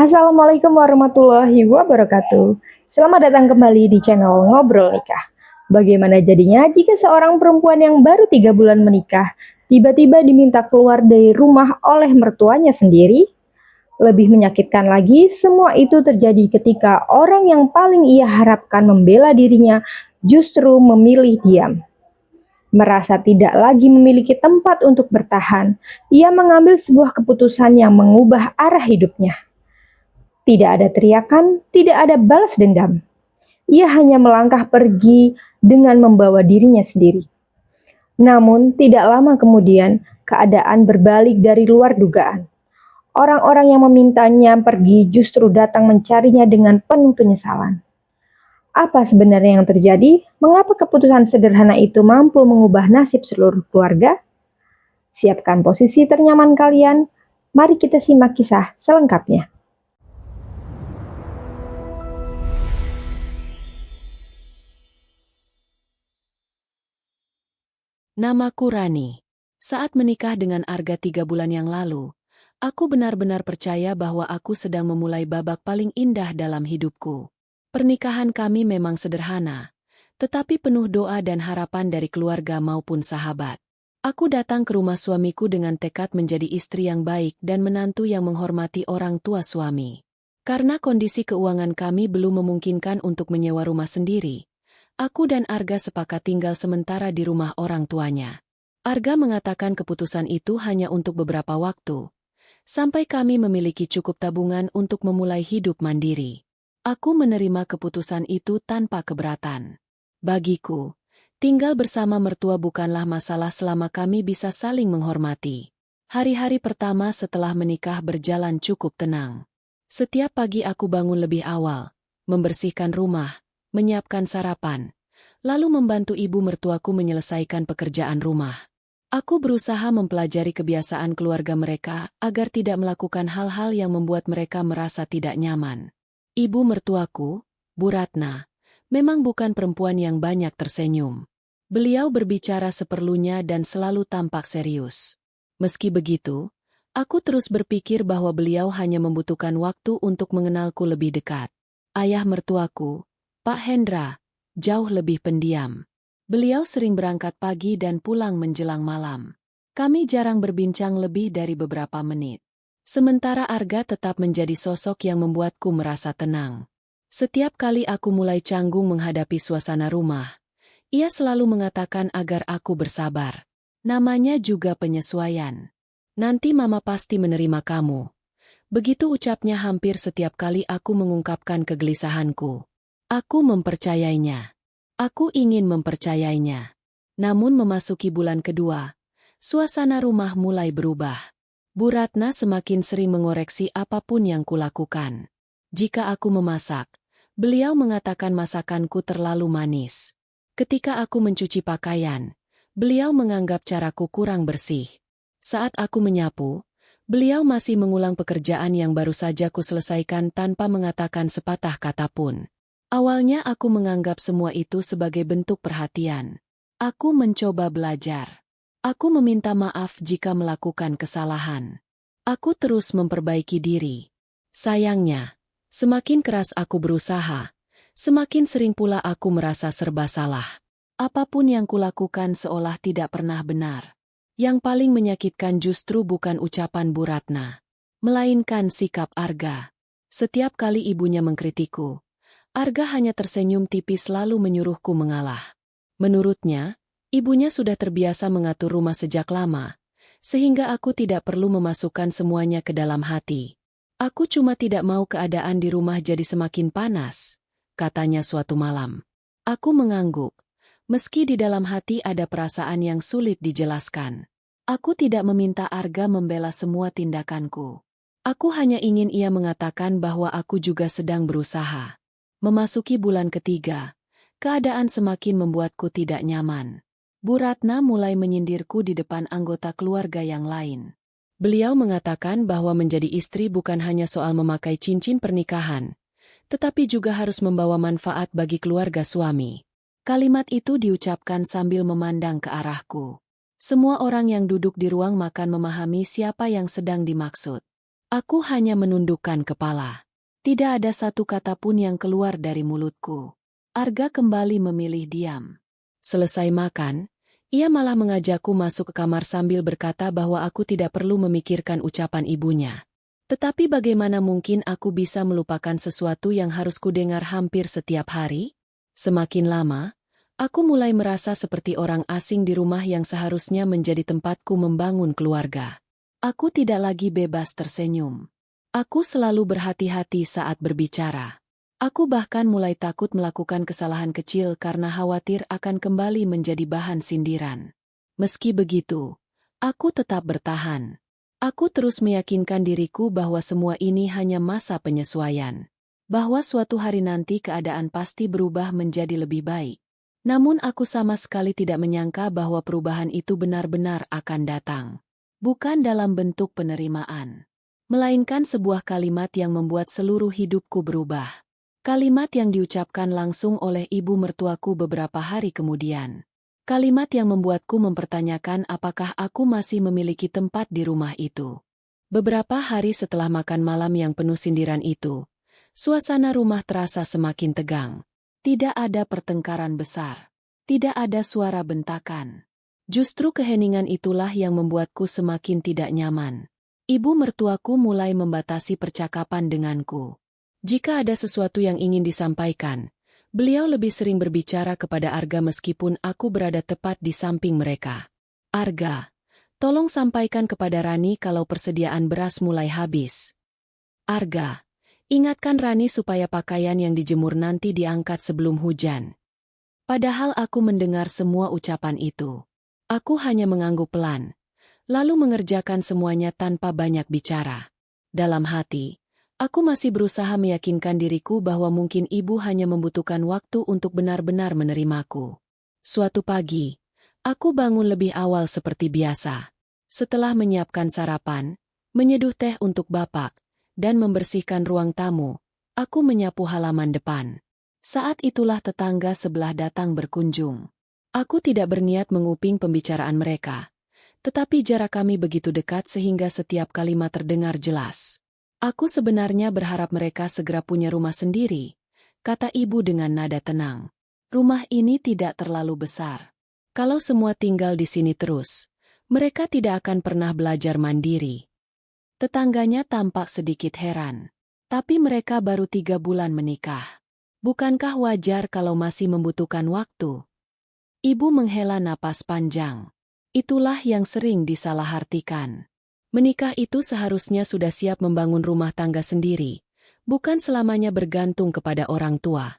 Assalamualaikum warahmatullahi wabarakatuh. Selamat datang kembali di channel Ngobrol Nikah. Bagaimana jadinya jika seorang perempuan yang baru 3 bulan menikah tiba-tiba diminta keluar dari rumah oleh mertuanya sendiri? Lebih menyakitkan lagi, semua itu terjadi ketika orang yang paling ia harapkan membela dirinya justru memilih diam. Merasa tidak lagi memiliki tempat untuk bertahan, ia mengambil sebuah keputusan yang mengubah arah hidupnya. Tidak ada teriakan, tidak ada balas dendam. Ia hanya melangkah pergi dengan membawa dirinya sendiri. Namun, tidak lama kemudian, keadaan berbalik dari luar dugaan. Orang-orang yang memintanya pergi justru datang mencarinya dengan penuh penyesalan. Apa sebenarnya yang terjadi? Mengapa keputusan sederhana itu mampu mengubah nasib seluruh keluarga? Siapkan posisi ternyaman kalian. Mari kita simak kisah selengkapnya. Namaku Rani. Saat menikah dengan Arga 3 bulan yang lalu, aku benar-benar percaya bahwa aku sedang memulai babak paling indah dalam hidupku. Pernikahan kami memang sederhana, tetapi penuh doa dan harapan dari keluarga maupun sahabat. Aku datang ke rumah suamiku dengan tekad menjadi istri yang baik dan menantu yang menghormati orang tua suami. Karena kondisi keuangan kami belum memungkinkan untuk menyewa rumah sendiri, aku dan Arga sepakat tinggal sementara di rumah orang tuanya. Arga mengatakan keputusan itu hanya untuk beberapa waktu, sampai kami memiliki cukup tabungan untuk memulai hidup mandiri. Aku menerima keputusan itu tanpa keberatan. Bagiku, tinggal bersama mertua bukanlah masalah selama kami bisa saling menghormati. Hari-hari pertama setelah menikah berjalan cukup tenang. Setiap pagi aku bangun lebih awal, membersihkan rumah, menyiapkan sarapan, lalu membantu ibu mertuaku menyelesaikan pekerjaan rumah. Aku berusaha mempelajari kebiasaan keluarga mereka agar tidak melakukan hal-hal yang membuat mereka merasa tidak nyaman. Ibu mertuaku, Bu Ratna, memang bukan perempuan yang banyak tersenyum. Beliau berbicara seperlunya dan selalu tampak serius. Meski begitu, aku terus berpikir bahwa beliau hanya membutuhkan waktu untuk mengenalku lebih dekat. Ayah mertuaku, Pak Hendra, jauh lebih pendiam. Beliau sering berangkat pagi dan pulang menjelang malam. Kami jarang berbincang lebih dari beberapa menit. Sementara Arga tetap menjadi sosok yang membuatku merasa tenang. Setiap kali aku mulai canggung menghadapi suasana rumah, ia selalu mengatakan agar aku bersabar. Namanya juga penyesuaian. Nanti mama pasti menerima kamu. Begitu ucapnya hampir setiap kali aku mengungkapkan kegelisahanku. Aku mempercayainya. Aku ingin mempercayainya. Namun memasuki bulan kedua, suasana rumah mulai berubah. Bu Ratna semakin sering mengoreksi apapun yang kulakukan. Jika aku memasak, beliau mengatakan masakanku terlalu manis. Ketika aku mencuci pakaian, beliau menganggap caraku kurang bersih. Saat aku menyapu, beliau masih mengulang pekerjaan yang baru saja kuselesaikan tanpa mengatakan sepatah kata pun. Awalnya aku menganggap semua itu sebagai bentuk perhatian. Aku mencoba belajar. Aku meminta maaf jika melakukan kesalahan. Aku terus memperbaiki diri. Sayangnya, semakin keras aku berusaha, semakin sering pula aku merasa serba salah. Apapun yang kulakukan seolah tidak pernah benar. Yang paling menyakitkan justru bukan ucapan Bu Ratna, melainkan sikap Arga. Setiap kali ibunya mengkritikku, Arga hanya tersenyum tipis lalu menyuruhku mengalah. Menurutnya, ibunya sudah terbiasa mengatur rumah sejak lama, sehingga aku tidak perlu memasukkan semuanya ke dalam hati. Aku cuma tidak mau keadaan di rumah jadi semakin panas, katanya suatu malam. Aku mengangguk, meski di dalam hati ada perasaan yang sulit dijelaskan. Aku tidak meminta Arga membela semua tindakanku. Aku hanya ingin ia mengatakan bahwa aku juga sedang berusaha. Memasuki bulan ketiga, keadaan semakin membuatku tidak nyaman. Bu Ratna mulai menyindirku di depan anggota keluarga yang lain. Beliau mengatakan bahwa menjadi istri bukan hanya soal memakai cincin pernikahan, tetapi juga harus membawa manfaat bagi keluarga suami. Kalimat itu diucapkan sambil memandang ke arahku. Semua orang yang duduk di ruang makan memahami siapa yang sedang dimaksud. Aku hanya menundukkan kepala. Tidak ada satu kata pun yang keluar dari mulutku. Arga kembali memilih diam. Selesai makan, ia malah mengajakku masuk ke kamar sambil berkata bahwa aku tidak perlu memikirkan ucapan ibunya. Tetapi bagaimana mungkin aku bisa melupakan sesuatu yang harus kudengar hampir setiap hari? Semakin lama, aku mulai merasa seperti orang asing di rumah yang seharusnya menjadi tempatku membangun keluarga. Aku tidak lagi bebas tersenyum. Aku selalu berhati-hati saat berbicara. Aku bahkan mulai takut melakukan kesalahan kecil karena khawatir akan kembali menjadi bahan sindiran. Meski begitu, aku tetap bertahan. Aku terus meyakinkan diriku bahwa semua ini hanya masa penyesuaian. Bahwa suatu hari nanti keadaan pasti berubah menjadi lebih baik. Namun aku sama sekali tidak menyangka bahwa perubahan itu benar-benar akan datang. Bukan dalam bentuk penerimaan, melainkan sebuah kalimat yang membuat seluruh hidupku berubah. Kalimat yang diucapkan langsung oleh ibu mertuaku beberapa hari kemudian. Kalimat yang membuatku mempertanyakan apakah aku masih memiliki tempat di rumah itu. Beberapa hari setelah makan malam yang penuh sindiran itu, suasana rumah terasa semakin tegang. Tidak ada pertengkaran besar. Tidak ada suara bentakan. Justru keheningan itulah yang membuatku semakin tidak nyaman. Ibu mertuaku mulai membatasi percakapan denganku. Jika ada sesuatu yang ingin disampaikan, beliau lebih sering berbicara kepada Arga meskipun aku berada tepat di samping mereka. Arga, tolong sampaikan kepada Rani kalau persediaan beras mulai habis. Arga, ingatkan Rani supaya pakaian yang dijemur nanti diangkat sebelum hujan. Padahal aku mendengar semua ucapan itu. Aku hanya mengangguk pelan, lalu mengerjakan semuanya tanpa banyak bicara. Dalam hati, aku masih berusaha meyakinkan diriku bahwa mungkin ibu hanya membutuhkan waktu untuk benar-benar menerimaku. Suatu pagi, aku bangun lebih awal seperti biasa. Setelah menyiapkan sarapan, menyeduh teh untuk bapak, dan membersihkan ruang tamu, aku menyapu halaman depan. Saat itulah tetangga sebelah datang berkunjung. Aku tidak berniat menguping pembicaraan mereka, tetapi jarak kami begitu dekat sehingga setiap kalimat terdengar jelas. Aku sebenarnya berharap mereka segera punya rumah sendiri, kata ibu dengan nada tenang. Rumah ini tidak terlalu besar. Kalau semua tinggal di sini terus, mereka tidak akan pernah belajar mandiri. Tetangganya tampak sedikit heran, tapi mereka baru 3 bulan menikah. Bukankah wajar kalau masih membutuhkan waktu? Ibu menghela napas panjang. Itulah yang sering disalahartikan. Menikah itu seharusnya sudah siap membangun rumah tangga sendiri, bukan selamanya bergantung kepada orang tua.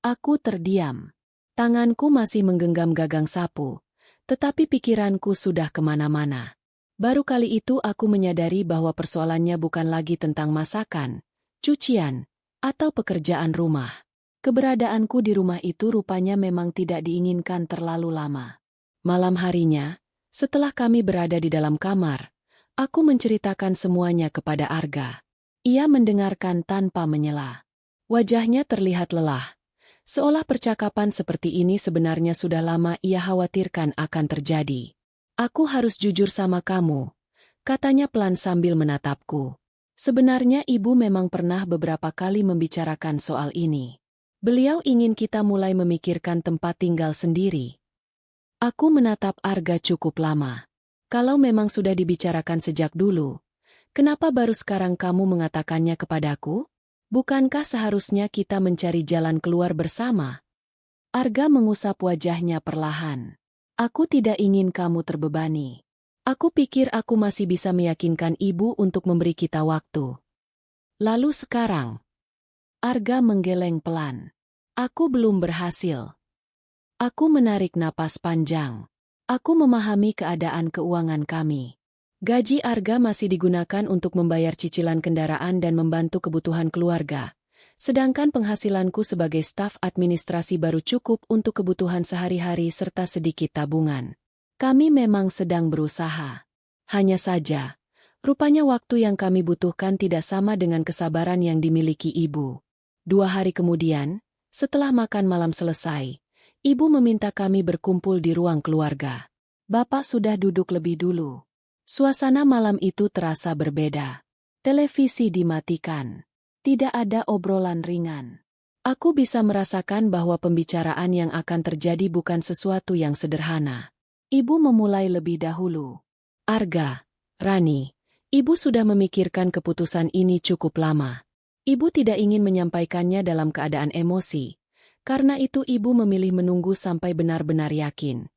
Aku terdiam. Tanganku masih menggenggam gagang sapu, tetapi pikiranku sudah kemana-mana. Baru kali itu aku menyadari bahwa persoalannya bukan lagi tentang masakan, cucian, atau pekerjaan rumah. Keberadaanku di rumah itu rupanya memang tidak diinginkan terlalu lama. Malam harinya, setelah kami berada di dalam kamar, aku menceritakan semuanya kepada Arga. Ia mendengarkan tanpa menyela. Wajahnya terlihat lelah, seolah percakapan seperti ini sebenarnya sudah lama ia khawatirkan akan terjadi. Aku harus jujur sama kamu, katanya pelan sambil menatapku. Sebenarnya ibu memang pernah beberapa kali membicarakan soal ini. Beliau ingin kita mulai memikirkan tempat tinggal sendiri. Aku menatap Arga cukup lama. Kalau memang sudah dibicarakan sejak dulu, kenapa baru sekarang kamu mengatakannya kepadaku? Bukankah seharusnya kita mencari jalan keluar bersama? Arga mengusap wajahnya perlahan. Aku tidak ingin kamu terbebani. Aku pikir aku masih bisa meyakinkan ibu untuk memberi kita waktu. Lalu sekarang? Arga menggeleng pelan. Aku belum berhasil. Aku menarik napas panjang. Aku memahami keadaan keuangan kami. Gaji Arga masih digunakan untuk membayar cicilan kendaraan dan membantu kebutuhan keluarga. Sedangkan penghasilanku sebagai staf administrasi baru cukup untuk kebutuhan sehari-hari serta sedikit tabungan. Kami memang sedang berusaha. Hanya saja, rupanya waktu yang kami butuhkan tidak sama dengan kesabaran yang dimiliki ibu. 2 hari kemudian, setelah makan malam selesai, ibu meminta kami berkumpul di ruang keluarga. Bapak sudah duduk lebih dulu. Suasana malam itu terasa berbeda. Televisi dimatikan. Tidak ada obrolan ringan. Aku bisa merasakan bahwa pembicaraan yang akan terjadi bukan sesuatu yang sederhana. Ibu memulai lebih dahulu. Arga, Rani, ibu sudah memikirkan keputusan ini cukup lama. Ibu tidak ingin menyampaikannya dalam keadaan emosi. Karena itu ibu memilih menunggu sampai benar-benar yakin.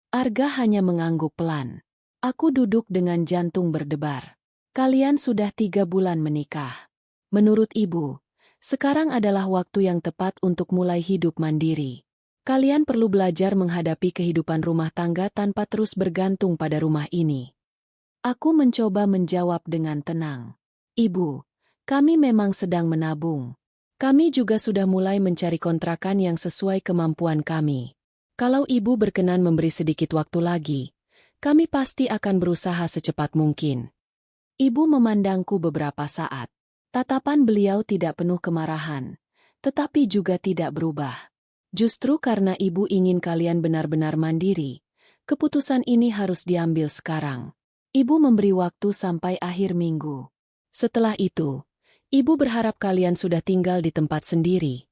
Arga hanya mengangguk pelan. Aku duduk dengan jantung berdebar. Kalian sudah 3 bulan menikah. Menurut ibu, sekarang adalah waktu yang tepat untuk mulai hidup mandiri. Kalian perlu belajar menghadapi kehidupan rumah tangga tanpa terus bergantung pada rumah ini. Aku mencoba menjawab dengan tenang. Ibu, kami memang sedang menabung. Kami juga sudah mulai mencari kontrakan yang sesuai kemampuan kami. Kalau ibu berkenan memberi sedikit waktu lagi, kami pasti akan berusaha secepat mungkin. Ibu memandangku beberapa saat. Tatapan beliau tidak penuh kemarahan, tetapi juga tidak berubah. Justru karena ibu ingin kalian benar-benar mandiri, keputusan ini harus diambil sekarang. Ibu memberi waktu sampai akhir minggu. Setelah itu, ibu berharap kalian sudah tinggal di tempat sendiri.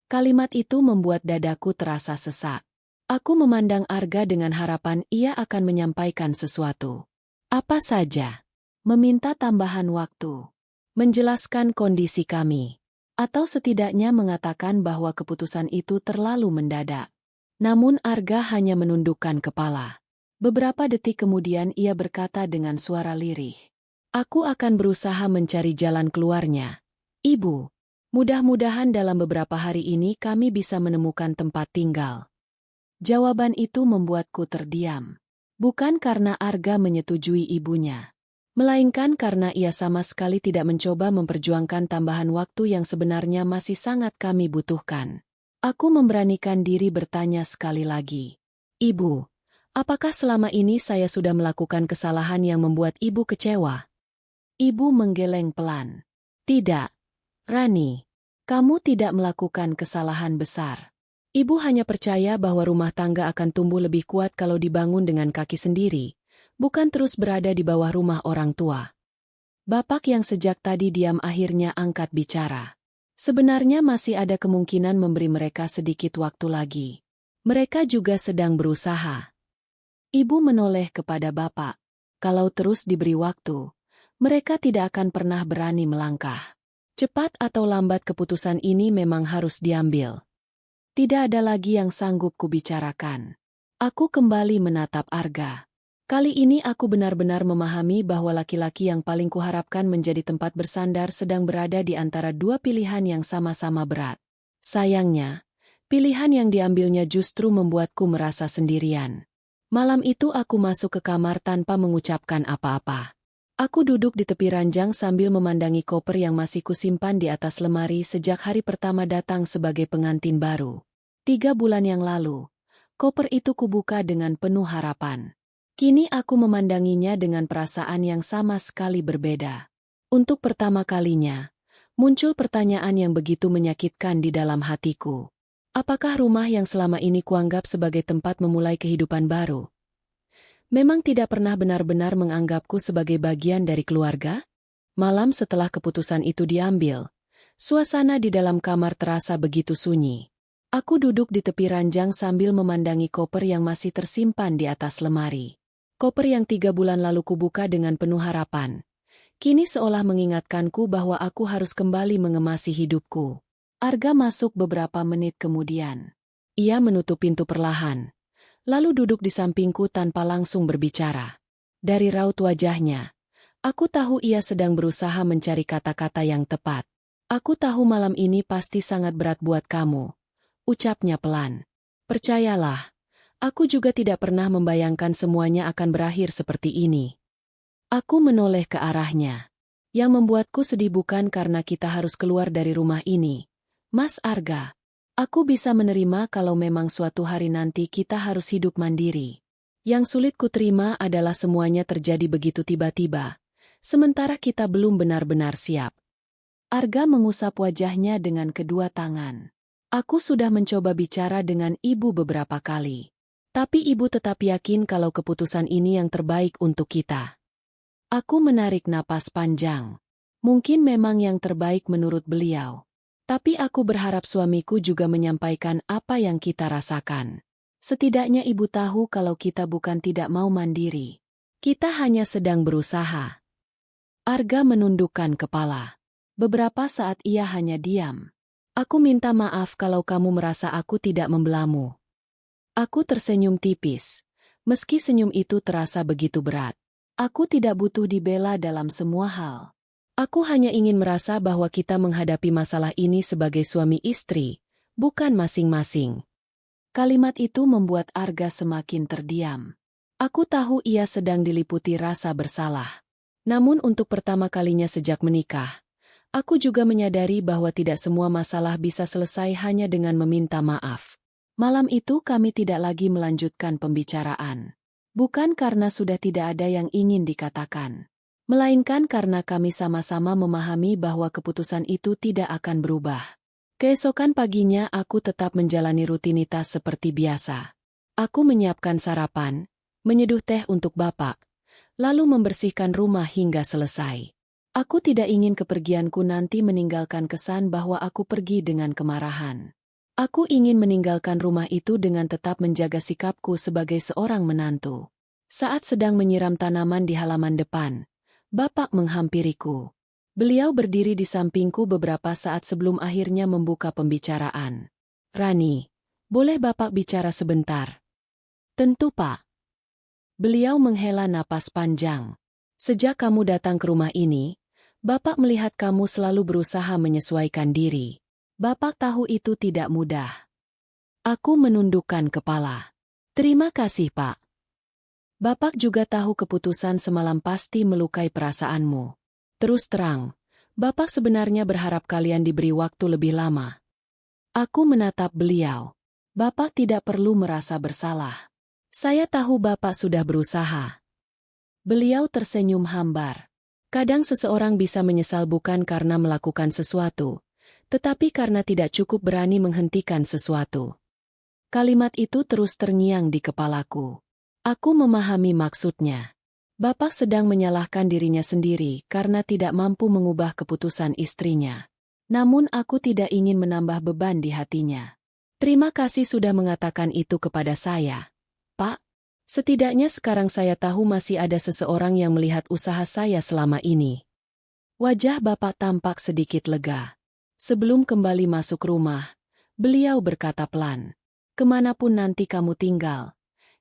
Kalimat itu membuat dadaku terasa sesak. Aku memandang Arga dengan harapan ia akan menyampaikan sesuatu. Apa saja? Meminta tambahan waktu. Menjelaskan kondisi kami, atau setidaknya mengatakan bahwa keputusan itu terlalu mendadak. Namun Arga hanya menundukkan kepala. Beberapa detik kemudian ia berkata dengan suara lirih. Aku akan berusaha mencari jalan keluarnya. Ibu, mudah-mudahan dalam beberapa hari ini kami bisa menemukan tempat tinggal. Jawaban itu membuatku terdiam. Bukan karena Arga menyetujui ibunya. Melainkan karena ia sama sekali tidak mencoba memperjuangkan tambahan waktu yang sebenarnya masih sangat kami butuhkan. Aku memberanikan diri bertanya sekali lagi. Ibu, apakah selama ini saya sudah melakukan kesalahan yang membuat ibu kecewa? Ibu menggeleng pelan. Tidak, Rani, kamu tidak melakukan kesalahan besar. Ibu hanya percaya bahwa rumah tangga akan tumbuh lebih kuat kalau dibangun dengan kaki sendiri. Bukan terus berada di bawah rumah orang tua. Bapak yang sejak tadi diam akhirnya angkat bicara. Sebenarnya masih ada kemungkinan memberi mereka sedikit waktu lagi. Mereka juga sedang berusaha. Ibu menoleh kepada bapak. Kalau terus diberi waktu, mereka tidak akan pernah berani melangkah. Cepat atau lambat keputusan ini memang harus diambil. Tidak ada lagi yang sanggup kubicarakan. Aku kembali menatap Arga. Kali ini aku benar-benar memahami bahwa laki-laki yang paling kuharapkan menjadi tempat bersandar sedang berada di antara dua pilihan yang sama-sama berat. Sayangnya, pilihan yang diambilnya justru membuatku merasa sendirian. Malam itu aku masuk ke kamar tanpa mengucapkan apa-apa. Aku duduk di tepi ranjang sambil memandangi koper yang masih kusimpan di atas lemari sejak hari pertama datang sebagai pengantin baru. 3 bulan yang lalu, koper itu kubuka dengan penuh harapan. Kini aku memandanginya dengan perasaan yang sama sekali berbeda. Untuk pertama kalinya, muncul pertanyaan yang begitu menyakitkan di dalam hatiku. Apakah rumah yang selama ini kuanggap sebagai tempat memulai kehidupan baru memang tidak pernah benar-benar menganggapku sebagai bagian dari keluarga? Malam setelah keputusan itu diambil, suasana di dalam kamar terasa begitu sunyi. Aku duduk di tepi ranjang sambil memandangi koper yang masih tersimpan di atas lemari. Koper yang 3 bulan lalu kubuka dengan penuh harapan. Kini seolah mengingatkanku bahwa aku harus kembali mengemasi hidupku. Arga masuk beberapa menit kemudian. Ia menutup pintu perlahan, lalu duduk di sampingku tanpa langsung berbicara. Dari raut wajahnya, aku tahu ia sedang berusaha mencari kata-kata yang tepat. Aku tahu malam ini pasti sangat berat buat kamu, ucapnya pelan. Percayalah. Aku juga tidak pernah membayangkan semuanya akan berakhir seperti ini. Aku menoleh ke arahnya. Yang membuatku sedih bukan karena kita harus keluar dari rumah ini. Mas Arga, aku bisa menerima kalau memang suatu hari nanti kita harus hidup mandiri. Yang sulit kuterima adalah semuanya terjadi begitu tiba-tiba, sementara kita belum benar-benar siap. Arga mengusap wajahnya dengan kedua tangan. Aku sudah mencoba bicara dengan ibu beberapa kali. Tapi ibu tetap yakin kalau keputusan ini yang terbaik untuk kita. Aku menarik napas panjang. Mungkin memang yang terbaik menurut beliau. Tapi aku berharap suamiku juga menyampaikan apa yang kita rasakan. Setidaknya ibu tahu kalau kita bukan tidak mau mandiri. Kita hanya sedang berusaha. Arga menundukkan kepala. Beberapa saat ia hanya diam. Aku minta maaf kalau kamu merasa aku tidak membelamu. Aku tersenyum tipis. Meski senyum itu terasa begitu berat. Aku tidak butuh dibela dalam semua hal. Aku hanya ingin merasa bahwa kita menghadapi masalah ini sebagai suami istri, bukan masing-masing. Kalimat itu membuat Arga semakin terdiam. Aku tahu ia sedang diliputi rasa bersalah. Namun untuk pertama kalinya sejak menikah, aku juga menyadari bahwa tidak semua masalah bisa selesai hanya dengan meminta maaf. Malam itu kami tidak lagi melanjutkan pembicaraan. Bukan karena sudah tidak ada yang ingin dikatakan, melainkan karena kami sama-sama memahami bahwa keputusan itu tidak akan berubah. Keesokan paginya aku tetap menjalani rutinitas seperti biasa. Aku menyiapkan sarapan, menyeduh teh untuk Bapak, lalu membersihkan rumah hingga selesai. Aku tidak ingin kepergianku nanti meninggalkan kesan bahwa aku pergi dengan kemarahan. Aku ingin meninggalkan rumah itu dengan tetap menjaga sikapku sebagai seorang menantu. Saat sedang menyiram tanaman di halaman depan, Bapak menghampiriku. Beliau berdiri di sampingku beberapa saat sebelum akhirnya membuka pembicaraan. "Rani, boleh Bapak bicara sebentar?" "Tentu, Pak." Beliau menghela napas panjang. "Sejak kamu datang ke rumah ini, Bapak melihat kamu selalu berusaha menyesuaikan diri. Bapak tahu itu tidak mudah." Aku menundukkan kepala. "Terima kasih, Pak. Bapak juga tahu keputusan semalam pasti melukai perasaanmu. Terus terang, Bapak sebenarnya berharap kalian diberi waktu lebih lama." Aku menatap beliau. "Bapak tidak perlu merasa bersalah. Saya tahu Bapak sudah berusaha." Beliau tersenyum hambar. "Kadang seseorang bisa menyesal bukan karena melakukan sesuatu, tetapi karena tidak cukup berani menghentikan sesuatu." Kalimat itu terus terngiang di kepalaku. Aku memahami maksudnya. Bapak sedang menyalahkan dirinya sendiri karena tidak mampu mengubah keputusan istrinya. Namun aku tidak ingin menambah beban di hatinya. "Terima kasih sudah mengatakan itu kepada saya, Pak. Setidaknya sekarang saya tahu masih ada seseorang yang melihat usaha saya selama ini." Wajah Bapak tampak sedikit lega. Sebelum kembali masuk rumah, beliau berkata pelan, "Kemanapun nanti kamu tinggal,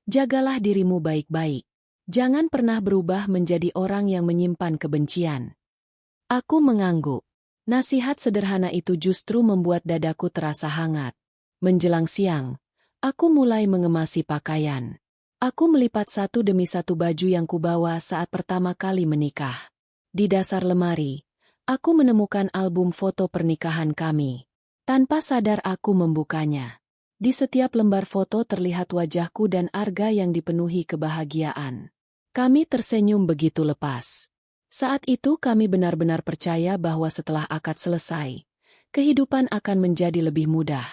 jagalah dirimu baik-baik. Jangan pernah berubah menjadi orang yang menyimpan kebencian." Aku mengangguk. Nasihat sederhana itu justru membuat dadaku terasa hangat. Menjelang siang, aku mulai mengemasi pakaian. Aku melipat satu demi satu baju yang kubawa saat pertama kali menikah. Di dasar lemari, aku menemukan album foto pernikahan kami. Tanpa sadar aku membukanya. Di setiap lembar foto terlihat wajahku dan Arga yang dipenuhi kebahagiaan. Kami tersenyum begitu lepas. Saat itu kami benar-benar percaya bahwa setelah akad selesai, kehidupan akan menjadi lebih mudah.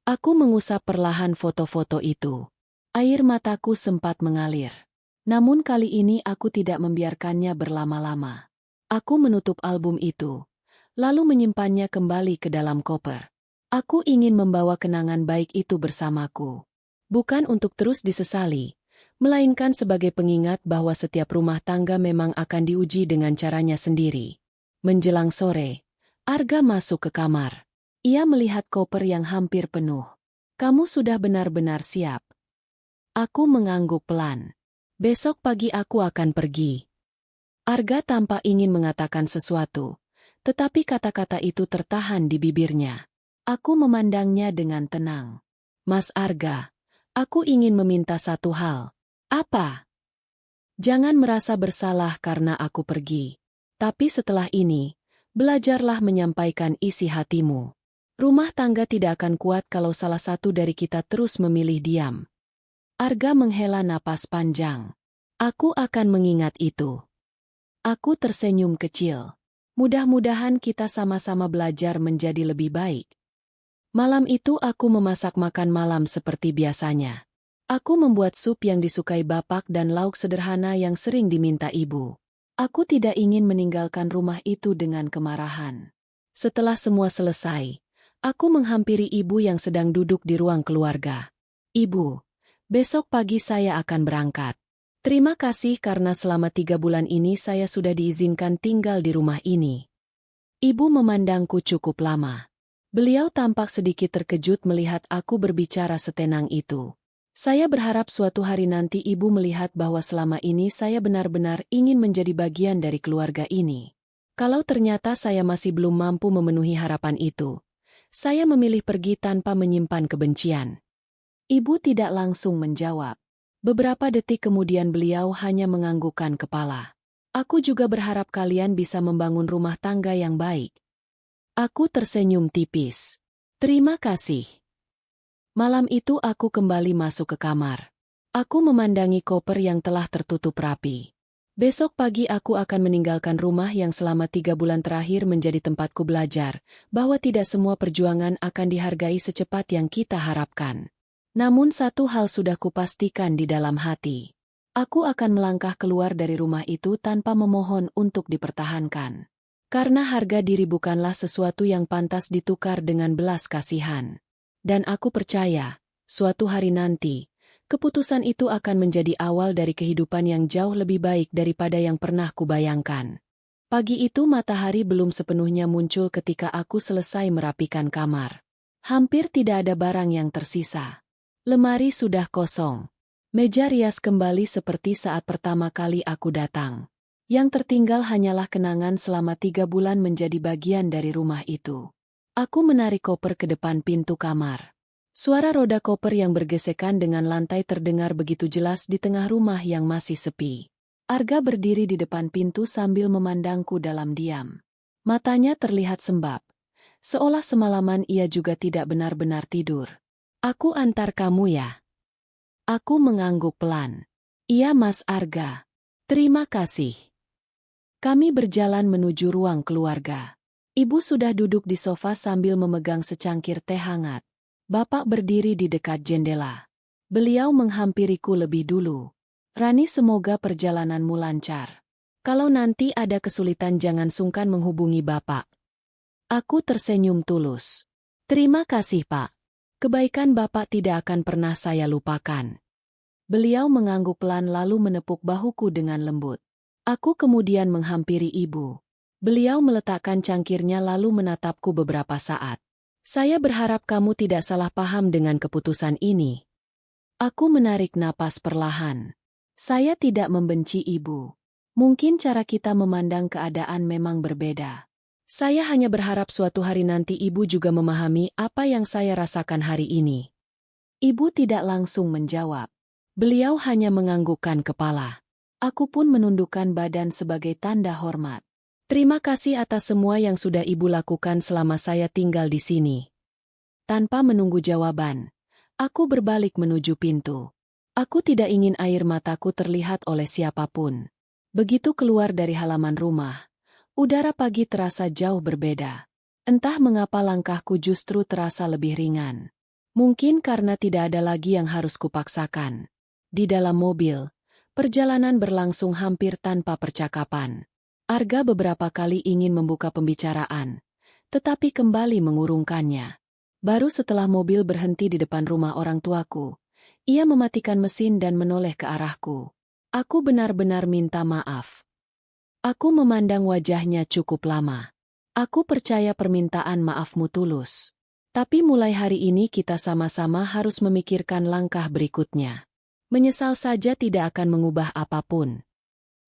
Aku mengusap perlahan foto-foto itu. Air mataku sempat mengalir. Namun kali ini aku tidak membiarkannya berlama-lama. Aku menutup album itu, lalu menyimpannya kembali ke dalam koper. Aku ingin membawa kenangan baik itu bersamaku. Bukan untuk terus disesali, melainkan sebagai pengingat bahwa setiap rumah tangga memang akan diuji dengan caranya sendiri. Menjelang sore, Arga masuk ke kamar. Ia melihat koper yang hampir penuh. "Kamu sudah benar-benar siap?" Aku mengangguk pelan. "Besok pagi aku akan pergi." Arga tampak ingin mengatakan sesuatu, tetapi kata-kata itu tertahan di bibirnya. Aku memandangnya dengan tenang. "Mas Arga, aku ingin meminta satu hal." "Apa?" "Jangan merasa bersalah karena aku pergi. Tapi setelah ini, belajarlah menyampaikan isi hatimu. Rumah tangga tidak akan kuat kalau salah satu dari kita terus memilih diam." Arga menghela napas panjang. "Aku akan mengingat itu." Aku tersenyum kecil. Mudah-mudahan kita sama-sama belajar menjadi lebih baik. Malam itu aku memasak makan malam seperti biasanya. Aku membuat sup yang disukai Bapak dan lauk sederhana yang sering diminta Ibu. Aku tidak ingin meninggalkan rumah itu dengan kemarahan. Setelah semua selesai, aku menghampiri ibu yang sedang duduk di ruang keluarga. Ibu, besok pagi saya akan berangkat. Terima kasih karena selama 3 bulan ini saya sudah diizinkan tinggal di rumah ini. Ibu memandangku cukup lama. Beliau tampak sedikit terkejut melihat aku berbicara setenang itu. Saya berharap suatu hari nanti ibu melihat bahwa selama ini saya benar-benar ingin menjadi bagian dari keluarga ini. Kalau ternyata saya masih belum mampu memenuhi harapan itu, saya memilih pergi tanpa menyimpan kebencian. Ibu tidak langsung menjawab. Beberapa detik kemudian beliau hanya menganggukkan kepala. Aku juga berharap kalian bisa membangun rumah tangga yang baik. Aku tersenyum tipis. Terima kasih. Malam itu aku kembali masuk ke kamar. Aku memandangi koper yang telah tertutup rapi. Besok pagi aku akan meninggalkan rumah yang selama 3 bulan terakhir menjadi tempatku belajar, bahwa tidak semua perjuangan akan dihargai secepat yang kita harapkan. Namun satu hal sudah kupastikan di dalam hati. Aku akan melangkah keluar dari rumah itu tanpa memohon untuk dipertahankan. Karena harga diri bukanlah sesuatu yang pantas ditukar dengan belas kasihan. Dan aku percaya, suatu hari nanti, keputusan itu akan menjadi awal dari kehidupan yang jauh lebih baik daripada yang pernah kubayangkan. Pagi itu matahari belum sepenuhnya muncul ketika aku selesai merapikan kamar. Hampir tidak ada barang yang tersisa. Lemari sudah kosong. Meja rias kembali seperti saat pertama kali aku datang. Yang tertinggal hanyalah kenangan selama 3 bulan menjadi bagian dari rumah itu. Aku menarik koper ke depan pintu kamar. Suara roda koper yang bergesekan dengan lantai terdengar begitu jelas di tengah rumah yang masih sepi. Arga berdiri di depan pintu sambil memandangku dalam diam. Matanya terlihat sembab. Seolah semalaman ia juga tidak benar-benar tidur. Aku antar kamu ya. Aku mengangguk pelan. Iya Mas Arga. Terima kasih. Kami berjalan menuju ruang keluarga. Ibu sudah duduk di sofa sambil memegang secangkir teh hangat. Bapak berdiri di dekat jendela. Beliau menghampiriku lebih dulu. Rani, semoga perjalananmu lancar. Kalau nanti ada kesulitan jangan sungkan menghubungi Bapak. Aku tersenyum tulus. Terima kasih Pak. Kebaikan Bapak tidak akan pernah saya lupakan. Beliau mengangguk pelan lalu menepuk bahuku dengan lembut. Aku kemudian menghampiri ibu. Beliau meletakkan cangkirnya lalu menatapku beberapa saat. Saya berharap kamu tidak salah paham dengan keputusan ini. Aku menarik napas perlahan. Saya tidak membenci ibu. Mungkin cara kita memandang keadaan memang berbeda. Saya hanya berharap suatu hari nanti ibu juga memahami apa yang saya rasakan hari ini. Ibu tidak langsung menjawab. Beliau hanya menganggukkan kepala. Aku pun menundukkan badan sebagai tanda hormat. Terima kasih atas semua yang sudah ibu lakukan selama saya tinggal di sini. Tanpa menunggu jawaban, aku berbalik menuju pintu. Aku tidak ingin air mataku terlihat oleh siapapun. Begitu keluar dari halaman rumah, udara pagi terasa jauh berbeda. Entah mengapa langkahku justru terasa lebih ringan. Mungkin karena tidak ada lagi yang harus kupaksakan. Di dalam mobil, perjalanan berlangsung hampir tanpa percakapan. Arga beberapa kali ingin membuka pembicaraan, tetapi kembali mengurungkannya. Baru setelah mobil berhenti di depan rumah orang tuaku, ia mematikan mesin dan menoleh ke arahku. Aku benar-benar minta maaf. Aku memandang wajahnya cukup lama. Aku percaya permintaan maafmu tulus. Tapi mulai hari ini kita sama-sama harus memikirkan langkah berikutnya. Menyesal saja tidak akan mengubah apapun.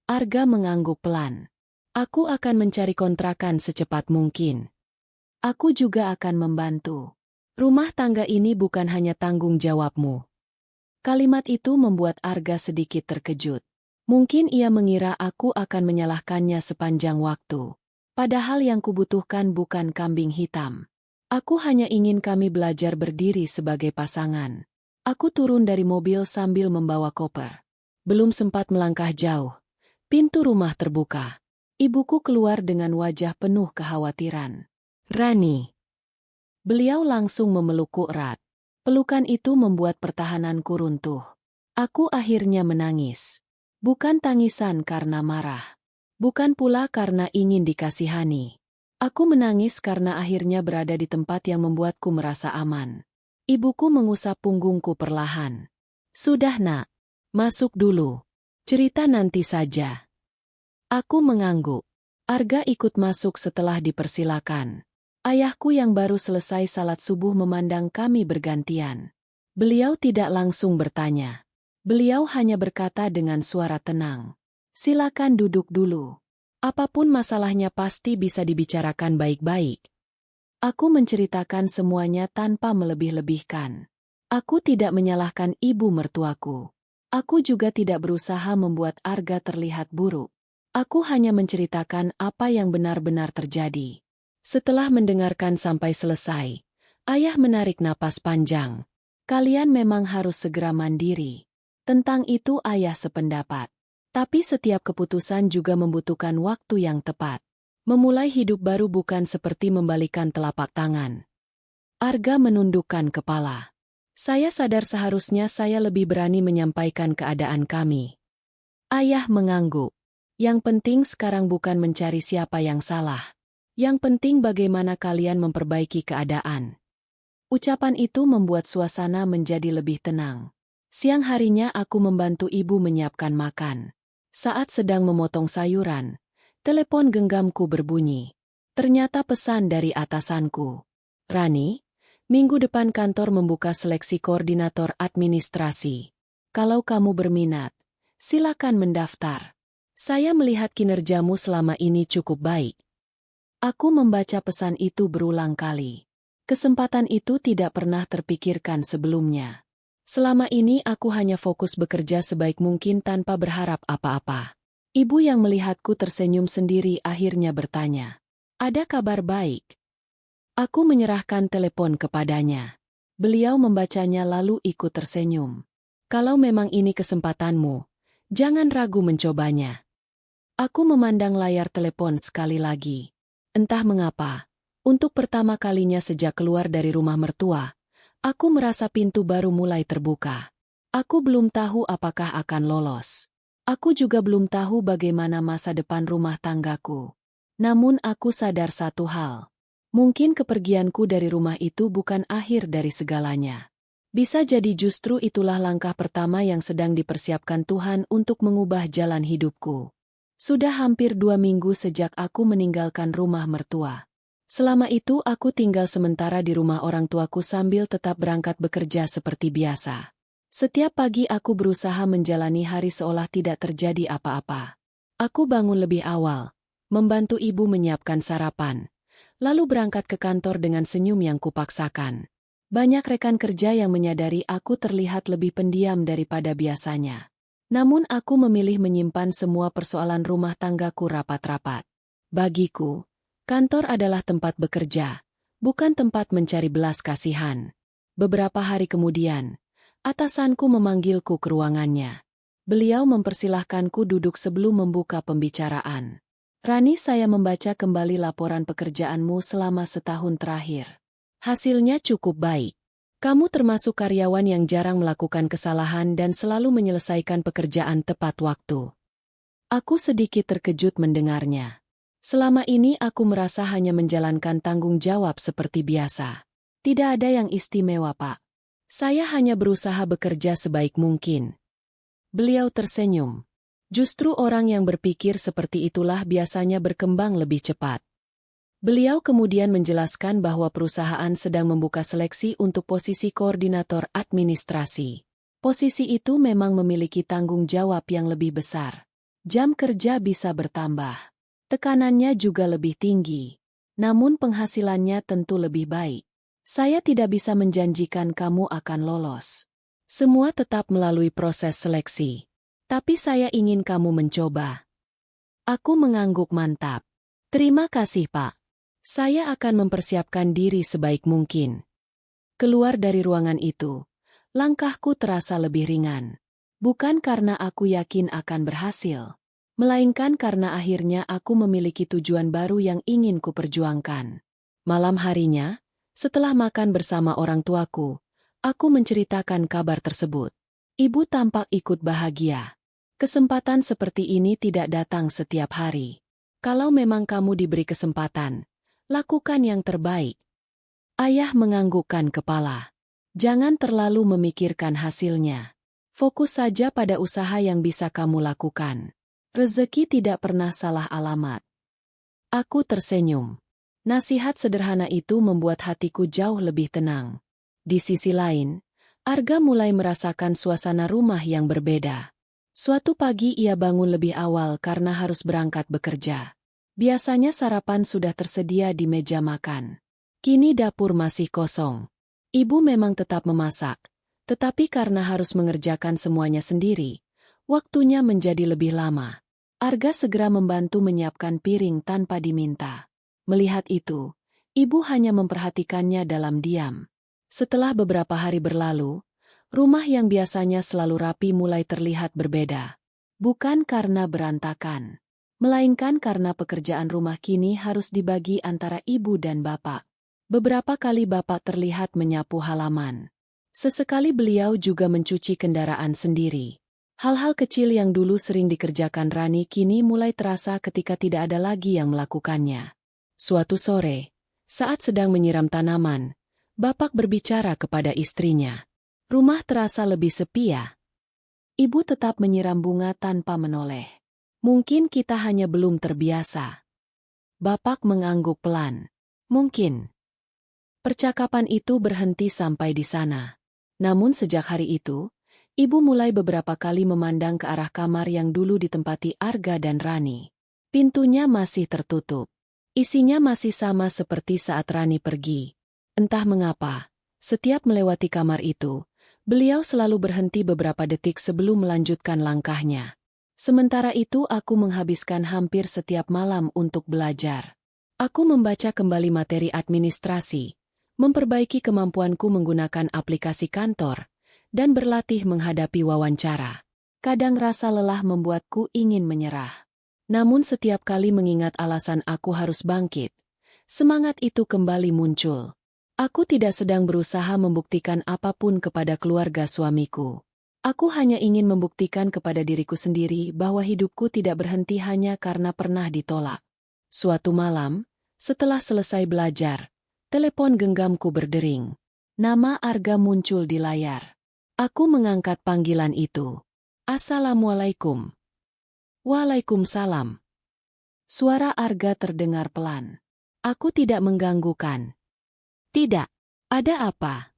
Arga mengangguk pelan. Aku akan mencari kontrakan secepat mungkin. Aku juga akan membantu. Rumah tangga ini bukan hanya tanggung jawabmu. Kalimat itu membuat Arga sedikit terkejut. Mungkin ia mengira aku akan menyalahkannya sepanjang waktu. Padahal yang kubutuhkan bukan kambing hitam. Aku hanya ingin kami belajar berdiri sebagai pasangan. Aku turun dari mobil sambil membawa koper. Belum sempat melangkah jauh. Pintu rumah terbuka. Ibuku keluar dengan wajah penuh kekhawatiran. Rani. Beliau langsung memelukku erat. Pelukan itu membuat pertahananku runtuh. Aku akhirnya menangis. Bukan tangisan karena marah. Bukan pula karena ingin dikasihani. Aku menangis karena akhirnya berada di tempat yang membuatku merasa aman. Ibuku mengusap punggungku perlahan. Sudah nak, masuk dulu. Cerita nanti saja. Aku mengangguk. Arga ikut masuk setelah dipersilakan. Ayahku yang baru selesai salat subuh memandang kami bergantian. Beliau tidak langsung bertanya. Beliau hanya berkata dengan suara tenang. Silakan duduk dulu. Apapun masalahnya pasti bisa dibicarakan baik-baik. Aku menceritakan semuanya tanpa melebih-lebihkan. Aku tidak menyalahkan ibu mertuaku. Aku juga tidak berusaha membuat Arga terlihat buruk. Aku hanya menceritakan apa yang benar-benar terjadi. Setelah mendengarkan sampai selesai, ayah menarik napas panjang. Kalian memang harus segera mandiri. Tentang itu ayah sependapat. Tapi setiap keputusan juga membutuhkan waktu yang tepat. Memulai hidup baru bukan seperti membalikan telapak tangan. Arga menundukkan kepala. Saya sadar seharusnya saya lebih berani menyampaikan keadaan kami. Ayah mengangguk. Yang penting sekarang bukan mencari siapa yang salah. Yang penting bagaimana kalian memperbaiki keadaan. Ucapan itu membuat suasana menjadi lebih tenang. Siang harinya aku membantu ibu menyiapkan makan. Saat sedang memotong sayuran, telepon genggamku berbunyi. Ternyata pesan dari atasanku. Rani, minggu depan kantor membuka seleksi koordinator administrasi. Kalau kamu berminat, silakan mendaftar. Saya melihat kinerjamu selama ini cukup baik. Aku membaca pesan itu berulang kali. Kesempatan itu tidak pernah terpikirkan sebelumnya. Selama ini aku hanya fokus bekerja sebaik mungkin tanpa berharap apa-apa. Ibu yang melihatku tersenyum sendiri akhirnya bertanya, "Ada kabar baik?" Aku menyerahkan telepon kepadanya. Beliau membacanya lalu ikut tersenyum. "Kalau memang ini kesempatanmu, jangan ragu mencobanya." Aku memandang layar telepon sekali lagi. Entah mengapa, untuk pertama kalinya sejak keluar dari rumah mertua, aku merasa pintu baru mulai terbuka. Aku belum tahu apakah akan lolos. Aku juga belum tahu bagaimana masa depan rumah tanggaku. Namun aku sadar satu hal. Mungkin kepergianku dari rumah itu bukan akhir dari segalanya. Bisa jadi justru itulah langkah pertama yang sedang dipersiapkan Tuhan untuk mengubah jalan hidupku. Sudah hampir 2 minggu sejak aku meninggalkan rumah mertua. Selama itu aku tinggal sementara di rumah orang tuaku sambil tetap berangkat bekerja seperti biasa. Setiap pagi aku berusaha menjalani hari seolah tidak terjadi apa-apa. Aku bangun lebih awal, membantu ibu menyiapkan sarapan, lalu berangkat ke kantor dengan senyum yang kupaksakan. Banyak rekan kerja yang menyadari aku terlihat lebih pendiam daripada biasanya. Namun aku memilih menyimpan semua persoalan rumah tanggaku rapat-rapat. Bagiku, kantor adalah tempat bekerja, bukan tempat mencari belas kasihan. Beberapa hari kemudian, atasanku memanggilku ke ruangannya. Beliau mempersilahkanku duduk sebelum membuka pembicaraan. "Rani, saya membaca kembali laporan pekerjaanmu selama setahun terakhir. Hasilnya cukup baik. Kamu termasuk karyawan yang jarang melakukan kesalahan dan selalu menyelesaikan pekerjaan tepat waktu." Aku sedikit terkejut mendengarnya. Selama ini aku merasa hanya menjalankan tanggung jawab seperti biasa. Tidak ada yang istimewa, Pak. Saya hanya berusaha bekerja sebaik mungkin. Beliau tersenyum. Justru orang yang berpikir seperti itulah biasanya berkembang lebih cepat. Beliau kemudian menjelaskan bahwa perusahaan sedang membuka seleksi untuk posisi koordinator administrasi. Posisi itu memang memiliki tanggung jawab yang lebih besar. Jam kerja bisa bertambah. Tekanannya juga lebih tinggi. Namun penghasilannya tentu lebih baik. Saya tidak bisa menjanjikan kamu akan lolos. Semua tetap melalui proses seleksi. Tapi saya ingin kamu mencoba. Aku mengangguk mantap. Terima kasih, Pak. Saya akan mempersiapkan diri sebaik mungkin. Keluar dari ruangan itu, langkahku terasa lebih ringan. Bukan karena aku yakin akan berhasil, melainkan karena akhirnya aku memiliki tujuan baru yang ingin kuperjuangkan. Malam harinya, setelah makan bersama orang tuaku, aku menceritakan kabar tersebut. Ibu tampak ikut bahagia. Kesempatan seperti ini tidak datang setiap hari. Kalau memang kamu diberi kesempatan, lakukan yang terbaik. Ayah menganggukkan kepala. Jangan terlalu memikirkan hasilnya. Fokus saja pada usaha yang bisa kamu lakukan. Rezeki tidak pernah salah alamat. Aku tersenyum. Nasihat sederhana itu membuat hatiku jauh lebih tenang. Di sisi lain, Arga mulai merasakan suasana rumah yang berbeda. Suatu pagi ia bangun lebih awal karena harus berangkat bekerja. Biasanya sarapan sudah tersedia di meja makan. Kini dapur masih kosong. Ibu memang tetap memasak, tetapi karena harus mengerjakan semuanya sendiri, waktunya menjadi lebih lama. Arga segera membantu menyiapkan piring tanpa diminta. Melihat itu, ibu hanya memperhatikannya dalam diam. Setelah beberapa hari berlalu, rumah yang biasanya selalu rapi mulai terlihat berbeda. Bukan karena berantakan, melainkan karena pekerjaan rumah kini harus dibagi antara ibu dan bapak. Beberapa kali bapak terlihat menyapu halaman. Sesekali beliau juga mencuci kendaraan sendiri. Hal-hal kecil yang dulu sering dikerjakan Rani kini mulai terasa ketika tidak ada lagi yang melakukannya. Suatu sore, saat sedang menyiram tanaman, bapak berbicara kepada istrinya. Rumah terasa lebih sepi ya? Ibu tetap menyiram bunga tanpa menoleh. Mungkin kita hanya belum terbiasa. Bapak mengangguk pelan. Mungkin. Percakapan itu berhenti sampai di sana. Namun sejak hari itu, ibu mulai beberapa kali memandang ke arah kamar yang dulu ditempati Arga dan Rani. Pintunya masih tertutup. Isinya masih sama seperti saat Rani pergi. Entah mengapa, setiap melewati kamar itu, beliau selalu berhenti beberapa detik sebelum melanjutkan langkahnya. Sementara itu aku menghabiskan hampir setiap malam untuk belajar. Aku membaca kembali materi administrasi, memperbaiki kemampuanku menggunakan aplikasi kantor, dan berlatih menghadapi wawancara. Kadang rasa lelah membuatku ingin menyerah. Namun setiap kali mengingat alasan aku harus bangkit, semangat itu kembali muncul. Aku tidak sedang berusaha membuktikan apapun kepada keluarga suamiku. Aku hanya ingin membuktikan kepada diriku sendiri bahwa hidupku tidak berhenti hanya karena pernah ditolak. Suatu malam, setelah selesai belajar, telepon genggamku berdering. Nama Arga muncul di layar. Aku mengangkat panggilan itu. Assalamualaikum. Waalaikumsalam. Suara Arga terdengar pelan. Aku tidak mengganggukan. Tidak. Ada apa?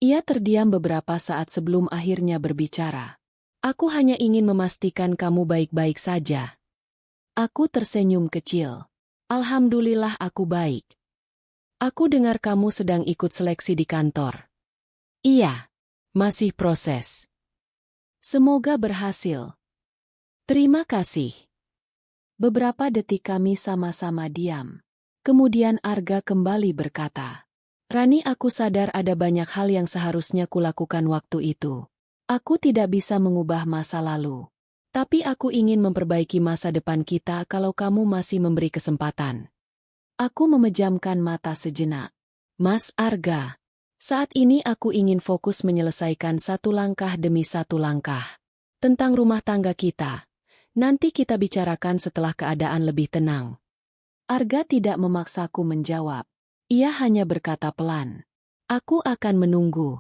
Ia terdiam beberapa saat sebelum akhirnya berbicara. Aku hanya ingin memastikan kamu baik-baik saja. Aku tersenyum kecil. Alhamdulillah aku baik. Aku dengar kamu sedang ikut seleksi di kantor. Iya. Masih proses. Semoga berhasil. Terima kasih. Beberapa detik kami sama-sama diam. Kemudian Arga kembali berkata, Rani, aku sadar ada banyak hal yang seharusnya kulakukan waktu itu. Aku tidak bisa mengubah masa lalu. Tapi aku ingin memperbaiki masa depan kita kalau kamu masih memberi kesempatan. Aku memejamkan mata sejenak. Mas Arga, saat ini aku ingin fokus menyelesaikan satu langkah demi satu langkah. Tentang rumah tangga kita. Nanti kita bicarakan setelah keadaan lebih tenang. Arga tidak memaksaku menjawab. Ia hanya berkata pelan. Aku akan menunggu.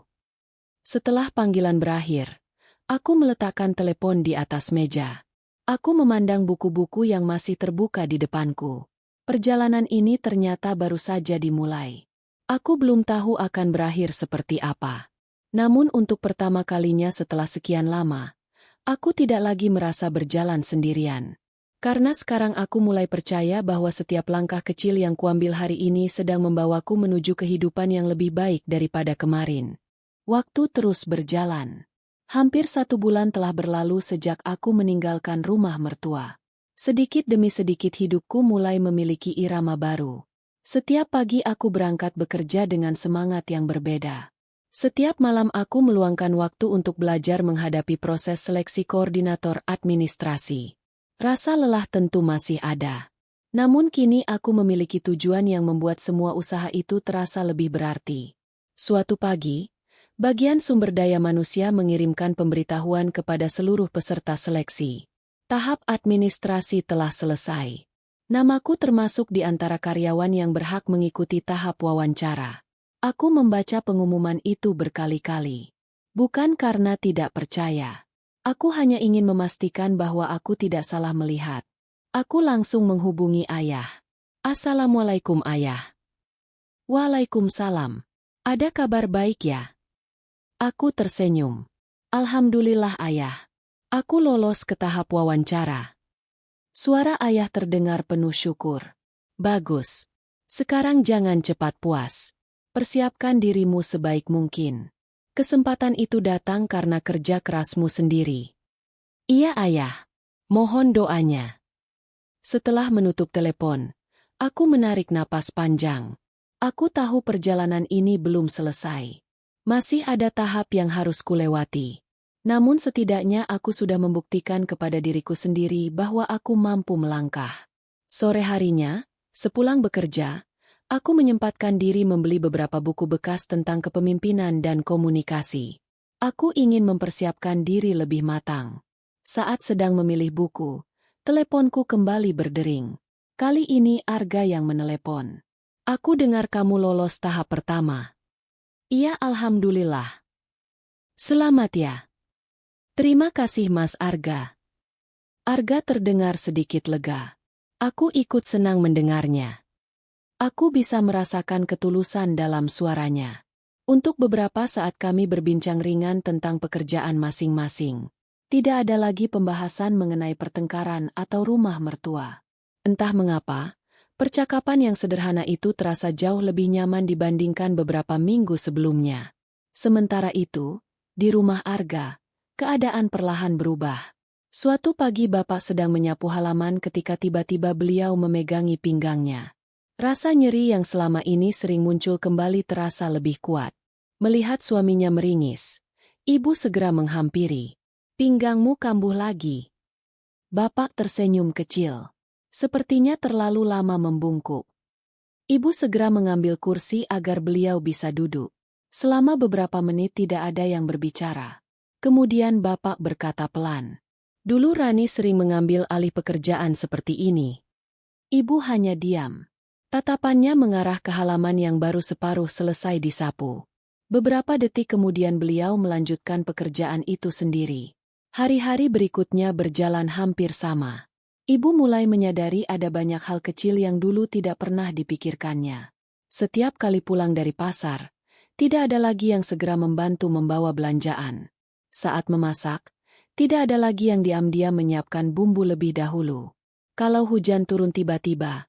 Setelah panggilan berakhir, aku meletakkan telepon di atas meja. Aku memandang buku-buku yang masih terbuka di depanku. Perjalanan ini ternyata baru saja dimulai. Aku belum tahu akan berakhir seperti apa. Namun untuk pertama kalinya setelah sekian lama, aku tidak lagi merasa berjalan sendirian. Karena sekarang aku mulai percaya bahwa setiap langkah kecil yang kuambil hari ini sedang membawaku menuju kehidupan yang lebih baik daripada kemarin. Waktu terus berjalan. Hampir 1 bulan telah berlalu sejak aku meninggalkan rumah mertua. Sedikit demi sedikit hidupku mulai memiliki irama baru. Setiap pagi aku berangkat bekerja dengan semangat yang berbeda. Setiap malam aku meluangkan waktu untuk belajar menghadapi proses seleksi koordinator administrasi. Rasa lelah tentu masih ada. Namun kini aku memiliki tujuan yang membuat semua usaha itu terasa lebih berarti. Suatu pagi, Bagian sumber daya manusia mengirimkan pemberitahuan kepada seluruh peserta seleksi. Tahap administrasi telah selesai. Namaku termasuk di antara karyawan yang berhak mengikuti tahap wawancara. Aku membaca pengumuman itu berkali-kali. Bukan karena tidak percaya. Aku hanya ingin memastikan bahwa aku tidak salah melihat. Aku langsung menghubungi ayah. Assalamualaikum ayah. Waalaikumsalam. Ada kabar baik ya? Aku tersenyum. Alhamdulillah ayah. Aku lolos ke tahap wawancara. Suara ayah terdengar penuh syukur. Bagus. Sekarang jangan cepat puas. Persiapkan dirimu sebaik mungkin. Kesempatan itu datang karena kerja kerasmu sendiri. Iya ayah. Mohon doanya. Setelah menutup telepon, aku menarik napas panjang. Aku tahu perjalanan ini belum selesai. Masih ada tahap yang harus kulewati. Namun setidaknya aku sudah membuktikan kepada diriku sendiri bahwa aku mampu melangkah. Sore harinya, sepulang bekerja, aku menyempatkan diri membeli beberapa buku bekas tentang kepemimpinan dan komunikasi. Aku ingin mempersiapkan diri lebih matang. Saat sedang memilih buku, teleponku kembali berdering. Kali ini Arga yang menelepon. Aku dengar kamu lolos tahap pertama. Iya, alhamdulillah. Selamat ya. Terima kasih Mas Arga. Arga terdengar sedikit lega. Aku ikut senang mendengarnya. Aku bisa merasakan ketulusan dalam suaranya. Untuk beberapa saat kami berbincang ringan tentang pekerjaan masing-masing. Tidak ada lagi pembahasan mengenai pertengkaran atau rumah mertua. Entah mengapa, percakapan yang sederhana itu terasa jauh lebih nyaman dibandingkan beberapa minggu sebelumnya. Sementara itu, di rumah Arga, keadaan perlahan berubah. Suatu pagi bapak sedang menyapu halaman ketika tiba-tiba beliau memegangi pinggangnya. Rasa nyeri yang selama ini sering muncul kembali terasa lebih kuat. Melihat suaminya meringis, ibu segera menghampiri. Pinggangmu kambuh lagi. Bapak tersenyum kecil. Sepertinya terlalu lama membungkuk. Ibu segera mengambil kursi agar beliau bisa duduk. Selama beberapa menit tidak ada yang berbicara. Kemudian bapak berkata pelan. Dulu Rani sering mengambil alih pekerjaan seperti ini. Ibu hanya diam. Tatapannya mengarah ke halaman yang baru separuh selesai disapu. Beberapa detik kemudian beliau melanjutkan pekerjaan itu sendiri. Hari-hari berikutnya berjalan hampir sama. Ibu mulai menyadari ada banyak hal kecil yang dulu tidak pernah dipikirkannya. Setiap kali pulang dari pasar, tidak ada lagi yang segera membantu membawa belanjaan. Saat memasak, tidak ada lagi yang diam-diam menyiapkan bumbu lebih dahulu. Kalau hujan turun tiba-tiba,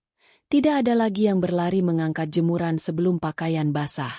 tidak ada lagi yang berlari mengangkat jemuran sebelum pakaian basah.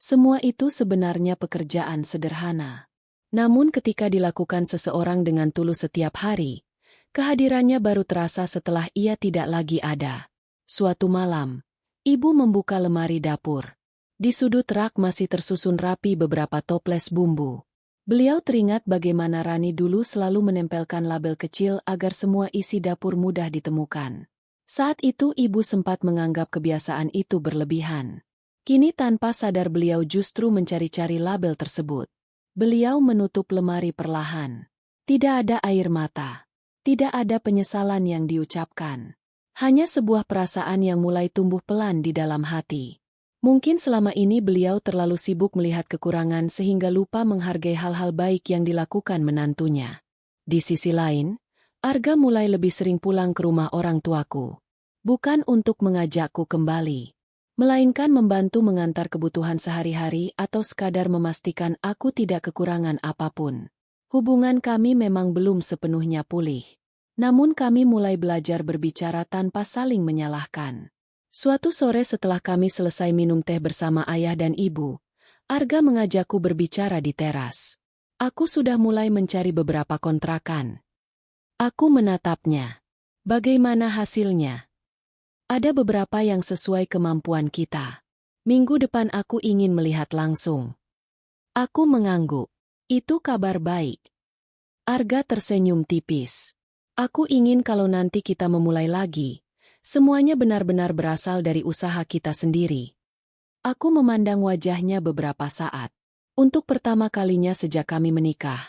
Semua itu sebenarnya pekerjaan sederhana. Namun ketika dilakukan seseorang dengan tulus setiap hari, kehadirannya baru terasa setelah ia tidak lagi ada. Suatu malam, ibu membuka lemari dapur. Di sudut rak masih tersusun rapi beberapa toples bumbu. Beliau teringat bagaimana Rani dulu selalu menempelkan label kecil agar semua isi dapur mudah ditemukan. Saat itu ibu sempat menganggap kebiasaan itu berlebihan. Kini tanpa sadar beliau justru mencari-cari label tersebut. Beliau menutup lemari perlahan. Tidak ada air mata. Tidak ada penyesalan yang diucapkan. Hanya sebuah perasaan yang mulai tumbuh pelan di dalam hati. Mungkin selama ini beliau terlalu sibuk melihat kekurangan sehingga lupa menghargai hal-hal baik yang dilakukan menantunya. Di sisi lain, Arga mulai lebih sering pulang ke rumah orang tuaku. Bukan untuk mengajakku kembali, melainkan membantu mengantar kebutuhan sehari-hari atau sekadar memastikan aku tidak kekurangan apapun. Hubungan kami memang belum sepenuhnya pulih. Namun kami mulai belajar berbicara tanpa saling menyalahkan. Suatu sore setelah kami selesai minum teh bersama ayah dan ibu, Arga mengajakku berbicara di teras. Aku sudah mulai mencari beberapa kontrakan. Aku menatapnya. Bagaimana hasilnya? Ada beberapa yang sesuai kemampuan kita. Minggu depan aku ingin melihat langsung. Aku mengangguk. Itu kabar baik. Arga tersenyum tipis. Aku ingin kalau nanti kita memulai lagi, semuanya benar-benar berasal dari usaha kita sendiri. Aku memandang wajahnya beberapa saat. Untuk pertama kalinya sejak kami menikah,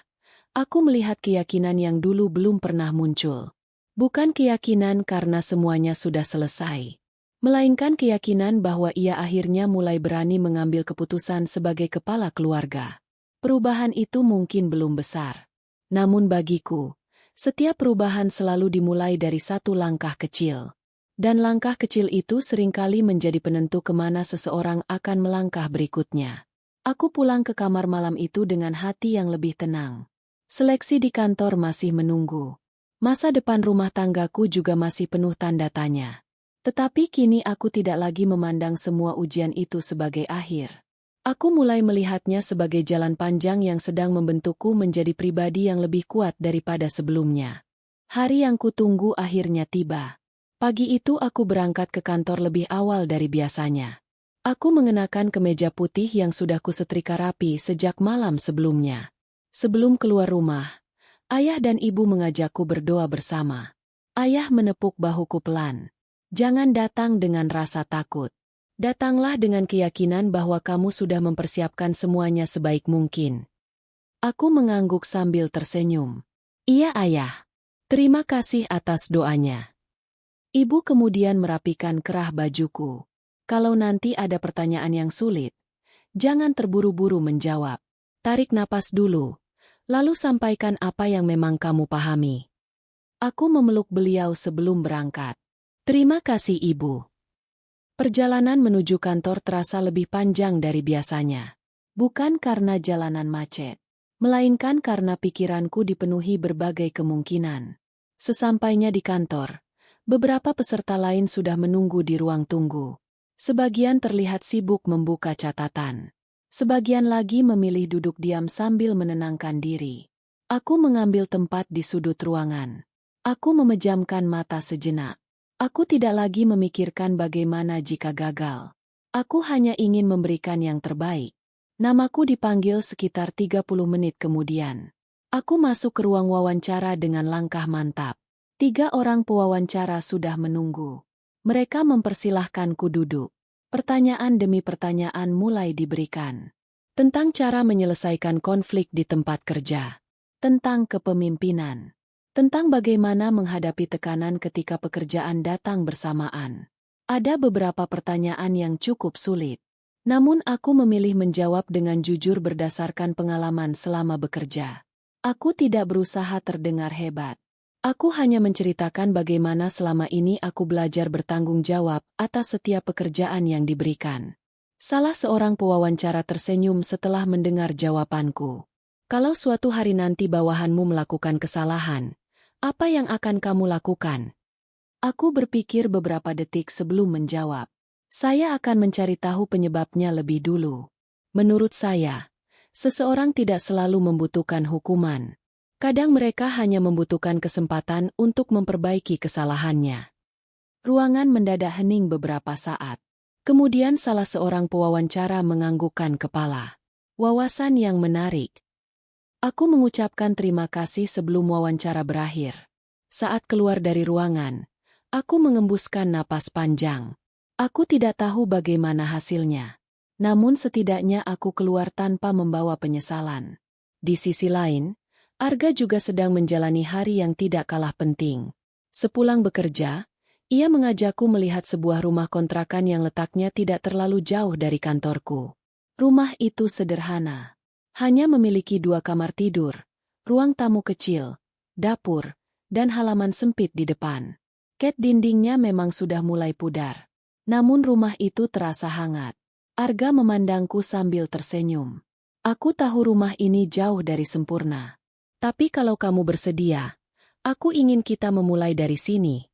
aku melihat keyakinan yang dulu belum pernah muncul. Bukan keyakinan karena semuanya sudah selesai, melainkan keyakinan bahwa ia akhirnya mulai berani mengambil keputusan sebagai kepala keluarga. Perubahan itu mungkin belum besar. Namun bagiku, setiap perubahan selalu dimulai dari satu langkah kecil. Dan langkah kecil itu seringkali menjadi penentu kemana seseorang akan melangkah berikutnya. Aku pulang ke kamar malam itu dengan hati yang lebih tenang. Seleksi di kantor masih menunggu. Masa depan rumah tanggaku juga masih penuh tanda tanya. Tetapi kini aku tidak lagi memandang semua ujian itu sebagai akhir. Aku mulai melihatnya sebagai jalan panjang yang sedang membentukku menjadi pribadi yang lebih kuat daripada sebelumnya. Hari yang kutunggu akhirnya tiba. Pagi itu aku berangkat ke kantor lebih awal dari biasanya. Aku mengenakan kemeja putih yang sudah kusetrika rapi sejak malam sebelumnya. Sebelum keluar rumah, ayah dan ibu mengajakku berdoa bersama. Ayah menepuk bahuku pelan. Jangan datang dengan rasa takut. Datanglah dengan keyakinan bahwa kamu sudah mempersiapkan semuanya sebaik mungkin. Aku mengangguk sambil tersenyum. Iya ayah. Terima kasih atas doanya. Ibu kemudian merapikan kerah bajuku. Kalau nanti ada pertanyaan yang sulit, jangan terburu-buru menjawab. Tarik napas dulu, lalu sampaikan apa yang memang kamu pahami. Aku memeluk beliau sebelum berangkat. Terima kasih ibu. Perjalanan menuju kantor terasa lebih panjang dari biasanya. Bukan karena jalanan macet, melainkan karena pikiranku dipenuhi berbagai kemungkinan. Sesampainya di kantor, beberapa peserta lain sudah menunggu di ruang tunggu. Sebagian terlihat sibuk membuka catatan. Sebagian lagi memilih duduk diam sambil menenangkan diri. Aku mengambil tempat di sudut ruangan. Aku memejamkan mata sejenak. Aku tidak lagi memikirkan bagaimana jika gagal. Aku hanya ingin memberikan yang terbaik. Namaku dipanggil sekitar 30 menit kemudian. Aku masuk ke ruang wawancara dengan langkah mantap. 3 orang pewawancara sudah menunggu. Mereka mempersilahkanku duduk. Pertanyaan demi pertanyaan mulai diberikan. Tentang cara menyelesaikan konflik di tempat kerja. Tentang kepemimpinan. Tentang bagaimana menghadapi tekanan ketika pekerjaan datang bersamaan. Ada beberapa pertanyaan yang cukup sulit. Namun aku memilih menjawab dengan jujur berdasarkan pengalaman selama bekerja. Aku tidak berusaha terdengar hebat. Aku hanya menceritakan bagaimana selama ini aku belajar bertanggung jawab atas setiap pekerjaan yang diberikan. Salah seorang pewawancara tersenyum setelah mendengar jawabanku. Kalau suatu hari nanti bawahanmu melakukan kesalahan, apa yang akan kamu lakukan? Aku berpikir beberapa detik sebelum menjawab. Saya akan mencari tahu penyebabnya lebih dulu. Menurut saya, seseorang tidak selalu membutuhkan hukuman. Kadang mereka hanya membutuhkan kesempatan untuk memperbaiki kesalahannya. Ruangan mendadak hening beberapa saat. Kemudian salah seorang pewawancara menganggukkan kepala. Wawasan yang menarik. Aku mengucapkan terima kasih sebelum wawancara berakhir. Saat keluar dari ruangan, aku mengembuskan napas panjang. Aku tidak tahu bagaimana hasilnya. Namun setidaknya aku keluar tanpa membawa penyesalan. Di sisi lain, Arga juga sedang menjalani hari yang tidak kalah penting. Sepulang bekerja, ia mengajakku melihat sebuah rumah kontrakan yang letaknya tidak terlalu jauh dari kantorku. Rumah itu sederhana. Hanya memiliki 2 kamar tidur, ruang tamu kecil, dapur, dan halaman sempit di depan. Cat dindingnya memang sudah mulai pudar. Namun rumah itu terasa hangat. Arga memandangku sambil tersenyum. Aku tahu rumah ini jauh dari sempurna. Tapi kalau kamu bersedia, aku ingin kita memulai dari sini.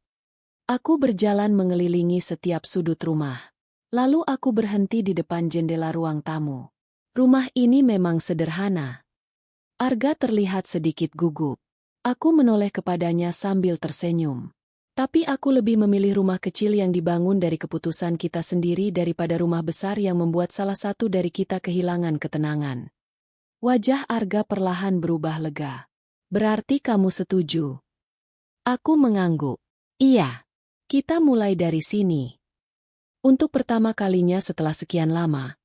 Aku berjalan mengelilingi setiap sudut rumah. Lalu aku berhenti di depan jendela ruang tamu. Rumah ini memang sederhana. Arga terlihat sedikit gugup. Aku menoleh kepadanya sambil tersenyum. Tapi aku lebih memilih rumah kecil yang dibangun dari keputusan kita sendiri daripada rumah besar yang membuat salah satu dari kita kehilangan ketenangan. Wajah Arga perlahan berubah lega. Berarti kamu setuju? Aku mengangguk. Iya, kita mulai dari sini. Untuk pertama kalinya setelah sekian lama,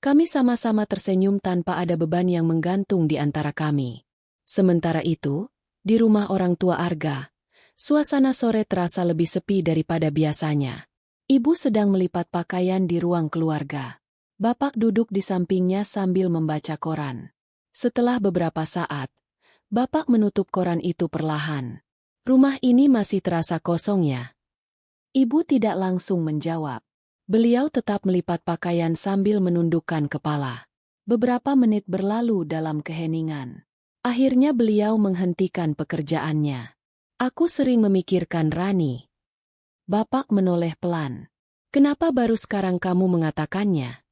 Kami sama-sama tersenyum tanpa ada beban yang menggantung di antara kami. Sementara itu, di rumah orang tua Arga, suasana sore terasa lebih sepi daripada biasanya. Ibu sedang melipat pakaian di ruang keluarga. Bapak duduk di sampingnya sambil membaca koran. Setelah beberapa saat, Bapak menutup koran itu perlahan. Rumah ini masih terasa kosong ya? Ibu tidak langsung menjawab. Beliau tetap melipat pakaian sambil menundukkan kepala. Beberapa menit berlalu dalam keheningan. Akhirnya beliau menghentikan pekerjaannya. Aku sering memikirkan Rani. Bapak menoleh pelan. Kenapa baru sekarang kamu mengatakannya?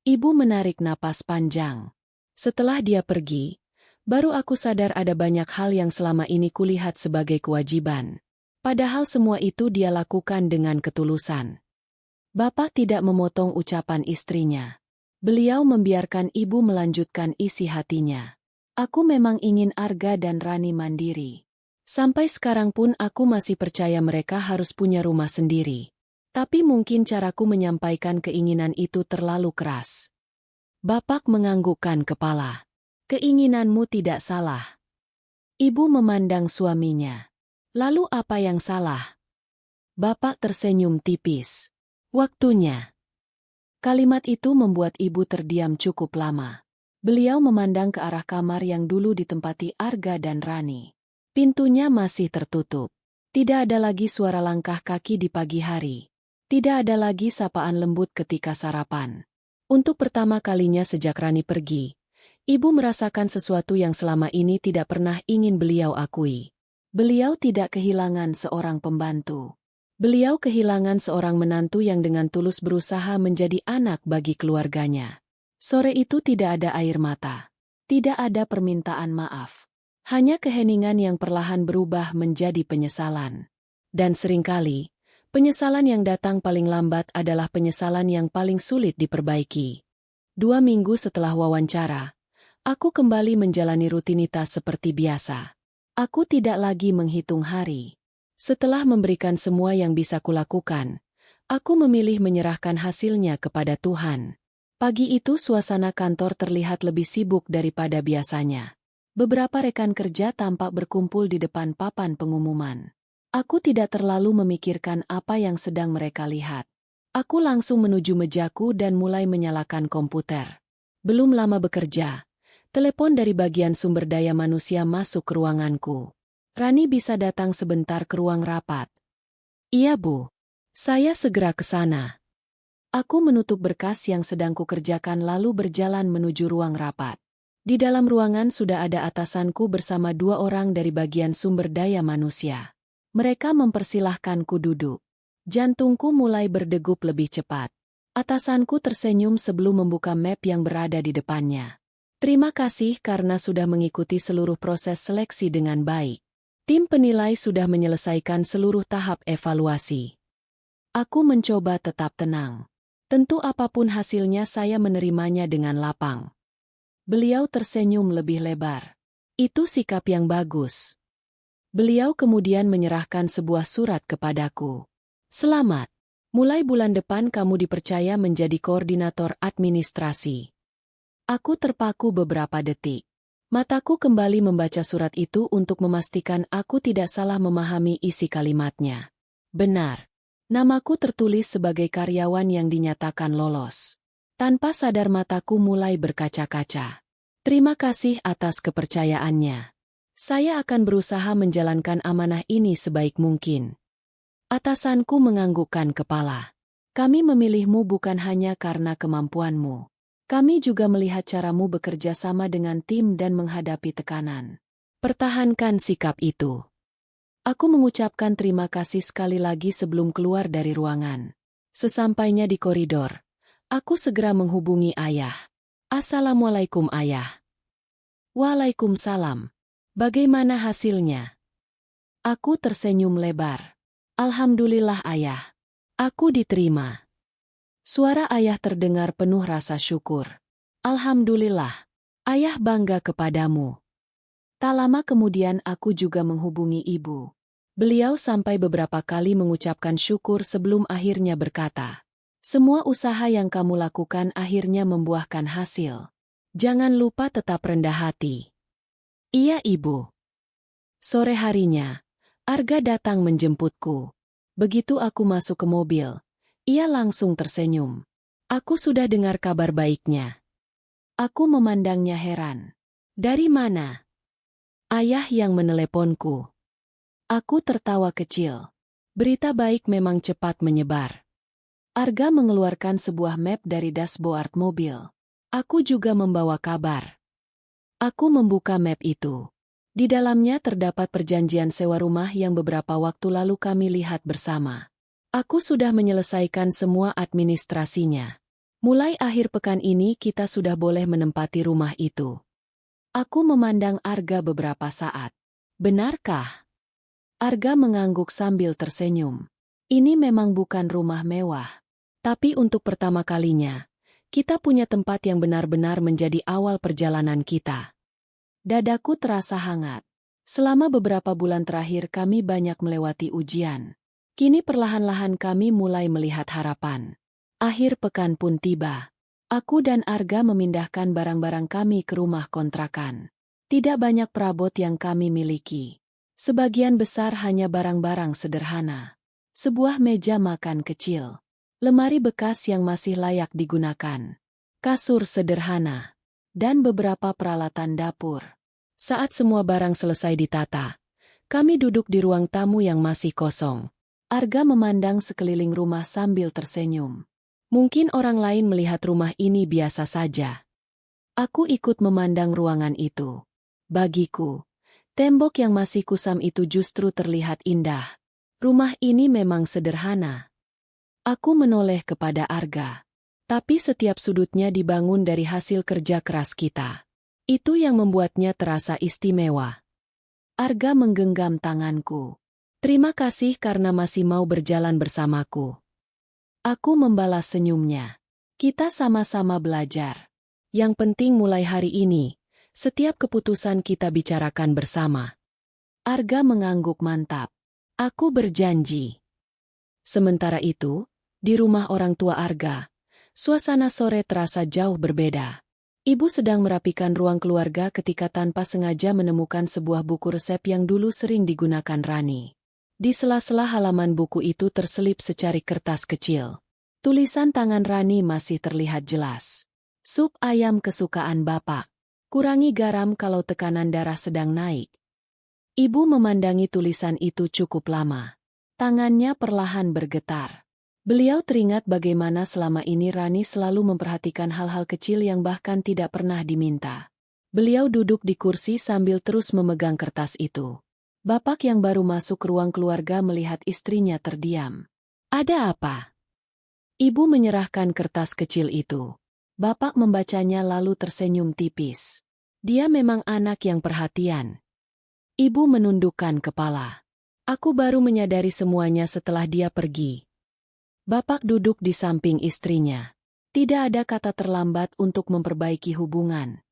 Ibu menarik napas panjang. Setelah dia pergi, baru aku sadar ada banyak hal yang selama ini kulihat sebagai kewajiban. Padahal semua itu dia lakukan dengan ketulusan. Bapak tidak memotong ucapan istrinya. Beliau membiarkan ibu melanjutkan isi hatinya. Aku memang ingin Arga dan Rani mandiri. Sampai sekarang pun aku masih percaya mereka harus punya rumah sendiri. Tapi mungkin caraku menyampaikan keinginan itu terlalu keras. Bapak menganggukkan kepala. Keinginanmu tidak salah. Ibu memandang suaminya. Lalu apa yang salah? Bapak tersenyum tipis. Waktunya. Kalimat itu membuat ibu terdiam cukup lama. Beliau memandang ke arah kamar yang dulu ditempati Arga dan Rani. Pintunya masih tertutup. Tidak ada lagi suara langkah kaki di pagi hari. Tidak ada lagi sapaan lembut ketika sarapan. Untuk pertama kalinya sejak Rani pergi, ibu merasakan sesuatu yang selama ini tidak pernah ingin beliau akui. Beliau tidak kehilangan seorang pembantu. Beliau kehilangan seorang menantu yang dengan tulus berusaha menjadi anak bagi keluarganya. Sore itu tidak ada air mata. Tidak ada permintaan maaf. Hanya keheningan yang perlahan berubah menjadi penyesalan. Dan seringkali, penyesalan yang datang paling lambat adalah penyesalan yang paling sulit diperbaiki. 2 minggu setelah wawancara, aku kembali menjalani rutinitas seperti biasa. Aku tidak lagi menghitung hari. Setelah memberikan semua yang bisa kulakukan, aku memilih menyerahkan hasilnya kepada Tuhan. Pagi itu suasana kantor terlihat lebih sibuk daripada biasanya. Beberapa rekan kerja tampak berkumpul di depan papan pengumuman. Aku tidak terlalu memikirkan apa yang sedang mereka lihat. Aku langsung menuju mejaku dan mulai menyalakan komputer. Belum lama bekerja, telepon dari bagian sumber daya manusia masuk ke ruanganku. Rani bisa datang sebentar ke ruang rapat. Iya Bu. Saya segera ke sana. Aku menutup berkas yang sedang kukerjakan lalu berjalan menuju ruang rapat. Di dalam ruangan sudah ada atasanku bersama 2 orang dari bagian sumber daya manusia. Mereka mempersilahkanku duduk. Jantungku mulai berdegup lebih cepat. Atasanku tersenyum sebelum membuka map yang berada di depannya. Terima kasih karena sudah mengikuti seluruh proses seleksi dengan baik. Tim penilai sudah menyelesaikan seluruh tahap evaluasi. Aku mencoba tetap tenang. Tentu apapun hasilnya saya menerimanya dengan lapang. Beliau tersenyum lebih lebar. Itu sikap yang bagus. Beliau kemudian menyerahkan sebuah surat kepadaku. Selamat. Mulai bulan depan kamu dipercaya menjadi koordinator administrasi. Aku terpaku beberapa detik. Mataku kembali membaca surat itu untuk memastikan aku tidak salah memahami isi kalimatnya. Benar. Namaku tertulis sebagai karyawan yang dinyatakan lolos. Tanpa sadar mataku mulai berkaca-kaca. Terima kasih atas kepercayaannya. Saya akan berusaha menjalankan amanah ini sebaik mungkin. Atasanku menganggukkan kepala. Kami memilihmu bukan hanya karena kemampuanmu. Kami juga melihat caramu bekerja sama dengan tim dan menghadapi tekanan. Pertahankan sikap itu. Aku mengucapkan terima kasih sekali lagi sebelum keluar dari ruangan. Sesampainya di koridor, aku segera menghubungi ayah. Assalamualaikum ayah. Waalaikumsalam. Bagaimana hasilnya? Aku tersenyum lebar. Alhamdulillah ayah. Aku diterima. Suara ayah terdengar penuh rasa syukur. Alhamdulillah. Ayah bangga kepadamu. Tak lama kemudian aku juga menghubungi ibu. Beliau sampai beberapa kali mengucapkan syukur sebelum akhirnya berkata, Semua usaha yang kamu lakukan akhirnya membuahkan hasil. Jangan lupa tetap rendah hati. Iya, Ibu. Sore harinya, Arga datang menjemputku. Begitu aku masuk ke mobil, ia langsung tersenyum. Aku sudah dengar kabar baiknya. Aku memandangnya heran. Dari mana? Ayah yang meneleponku. Aku tertawa kecil. Berita baik memang cepat menyebar. Arga mengeluarkan sebuah map dari dashboard mobil. Aku juga membawa kabar. Aku membuka map itu. Di dalamnya terdapat perjanjian sewa rumah yang beberapa waktu lalu kami lihat bersama. Aku sudah menyelesaikan semua administrasinya. Mulai akhir pekan ini kita sudah boleh menempati rumah itu. Aku memandang Arga beberapa saat. Benarkah? Arga mengangguk sambil tersenyum. Ini memang bukan rumah mewah. Tapi untuk pertama kalinya, kita punya tempat yang benar-benar menjadi awal perjalanan kita. Dadaku terasa hangat. Selama beberapa bulan terakhir kami banyak melewati ujian. Kini perlahan-lahan kami mulai melihat harapan. Akhir pekan pun tiba. Aku dan Arga memindahkan barang-barang kami ke rumah kontrakan. Tidak banyak perabot yang kami miliki. Sebagian besar hanya barang-barang sederhana. Sebuah meja makan kecil. Lemari bekas yang masih layak digunakan. Kasur sederhana. Dan beberapa peralatan dapur. Saat semua barang selesai ditata, kami duduk di ruang tamu yang masih kosong. Arga memandang sekeliling rumah sambil tersenyum. Mungkin orang lain melihat rumah ini biasa saja. Aku ikut memandang ruangan itu. Bagiku, tembok yang masih kusam itu justru terlihat indah. Rumah ini memang sederhana. Aku menoleh kepada Arga. Tapi setiap sudutnya dibangun dari hasil kerja keras kita. Itu yang membuatnya terasa istimewa. Arga menggenggam tanganku. Terima kasih karena masih mau berjalan bersamaku. Aku membalas senyumnya. Kita sama-sama belajar. Yang penting mulai hari ini, setiap keputusan kita bicarakan bersama. Arga mengangguk mantap. Aku berjanji. Sementara itu, di rumah orang tua Arga, suasana sore terasa jauh berbeda. Ibu sedang merapikan ruang keluarga ketika tanpa sengaja menemukan sebuah buku resep yang dulu sering digunakan Rani. Di sela-sela halaman buku itu terselip secarik kertas kecil. Tulisan tangan Rani masih terlihat jelas. Sup ayam kesukaan Bapak. Kurangi garam kalau tekanan darah sedang naik. Ibu memandangi tulisan itu cukup lama. Tangannya perlahan bergetar. Beliau teringat bagaimana selama ini Rani selalu memperhatikan hal-hal kecil yang bahkan tidak pernah diminta. Beliau duduk di kursi sambil terus memegang kertas itu. Bapak yang baru masuk ke ruang keluarga melihat istrinya terdiam. Ada apa? Ibu menyerahkan kertas kecil itu. Bapak membacanya lalu tersenyum tipis. Dia memang anak yang perhatian. Ibu menundukkan kepala. Aku baru menyadari semuanya setelah dia pergi. Bapak duduk di samping istrinya. Tidak ada kata terlambat untuk memperbaiki hubungan.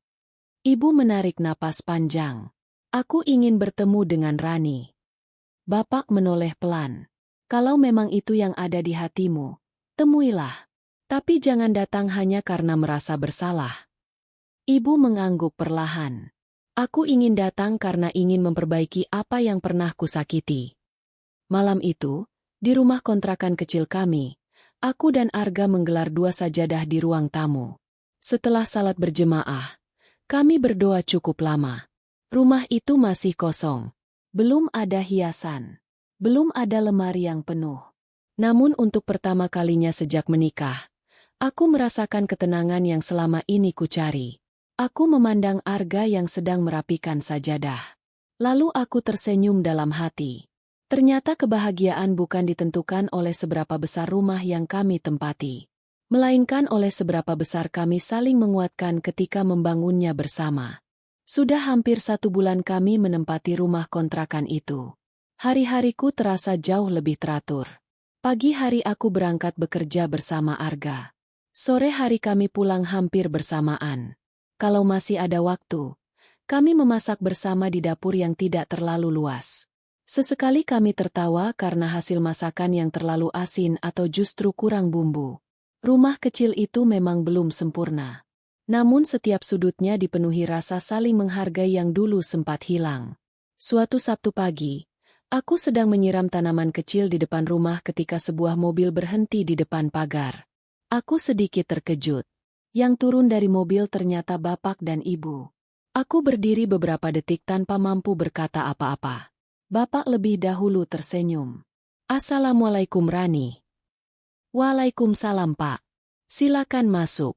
Ibu menarik napas panjang. Aku ingin bertemu dengan Rani. Bapak menoleh pelan. Kalau memang itu yang ada di hatimu, temuilah. Tapi jangan datang hanya karena merasa bersalah. Ibu mengangguk perlahan. Aku ingin datang karena ingin memperbaiki apa yang pernah kusakiti. Malam itu, di rumah kontrakan kecil kami, aku dan Arga menggelar 2 sajadah di ruang tamu. Setelah salat berjemaah, kami berdoa cukup lama. Rumah itu masih kosong. Belum ada hiasan. Belum ada lemari yang penuh. Namun untuk pertama kalinya sejak menikah, aku merasakan ketenangan yang selama ini kucari. Aku memandang Arga yang sedang merapikan sajadah. Lalu aku tersenyum dalam hati. Ternyata kebahagiaan bukan ditentukan oleh seberapa besar rumah yang kami tempati, melainkan oleh seberapa besar kami saling menguatkan ketika membangunnya bersama. Sudah hampir 1 bulan kami menempati rumah kontrakan itu. Hari-hariku terasa jauh lebih teratur. Pagi hari aku berangkat bekerja bersama Arga. Sore hari kami pulang hampir bersamaan. Kalau masih ada waktu, kami memasak bersama di dapur yang tidak terlalu luas. Sesekali kami tertawa karena hasil masakan yang terlalu asin atau justru kurang bumbu. Rumah kecil itu memang belum sempurna. Namun setiap sudutnya dipenuhi rasa saling menghargai yang dulu sempat hilang. Suatu Sabtu pagi, aku sedang menyiram tanaman kecil di depan rumah ketika sebuah mobil berhenti di depan pagar. Aku sedikit terkejut. Yang turun dari mobil ternyata bapak dan ibu. Aku berdiri beberapa detik tanpa mampu berkata apa-apa. Bapak lebih dahulu tersenyum. "Assalamualaikum Rani." "Waalaikumsalam Pak. Silakan masuk."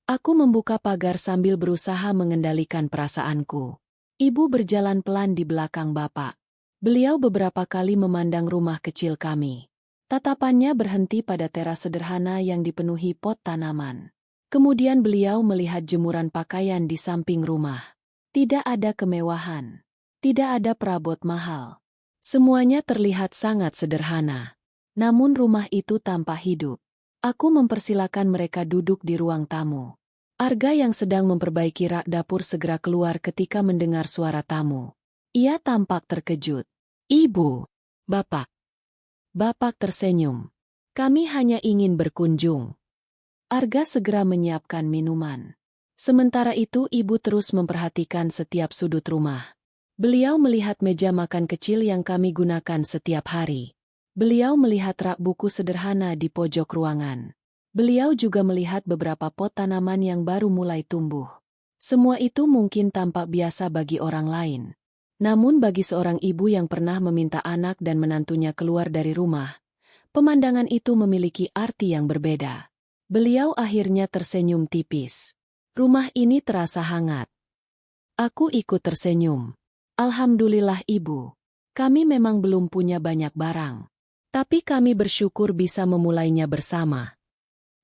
Aku membuka pagar sambil berusaha mengendalikan perasaanku. Ibu berjalan pelan di belakang bapak. Beliau beberapa kali memandang rumah kecil kami. Tatapannya berhenti pada teras sederhana yang dipenuhi pot tanaman. Kemudian beliau melihat jemuran pakaian di samping rumah. Tidak ada kemewahan. Tidak ada perabot mahal. Semuanya terlihat sangat sederhana. Namun rumah itu tampak hidup. Aku mempersilakan mereka duduk di ruang tamu. Arga yang sedang memperbaiki rak dapur segera keluar ketika mendengar suara tamu. Ia tampak terkejut. "Ibu, Bapak." Bapak tersenyum. "Kami hanya ingin berkunjung." Arga segera menyiapkan minuman. Sementara itu ibu terus memperhatikan setiap sudut rumah. Beliau melihat meja makan kecil yang kami gunakan setiap hari. Beliau melihat rak buku sederhana di pojok ruangan. Beliau juga melihat beberapa pot tanaman yang baru mulai tumbuh. Semua itu mungkin tampak biasa bagi orang lain. Namun bagi seorang ibu yang pernah meminta anak dan menantunya keluar dari rumah, pemandangan itu memiliki arti yang berbeda. Beliau akhirnya tersenyum tipis. Rumah ini terasa hangat. Aku ikut tersenyum. "Alhamdulillah Ibu. Kami memang belum punya banyak barang. Tapi kami bersyukur bisa memulainya bersama."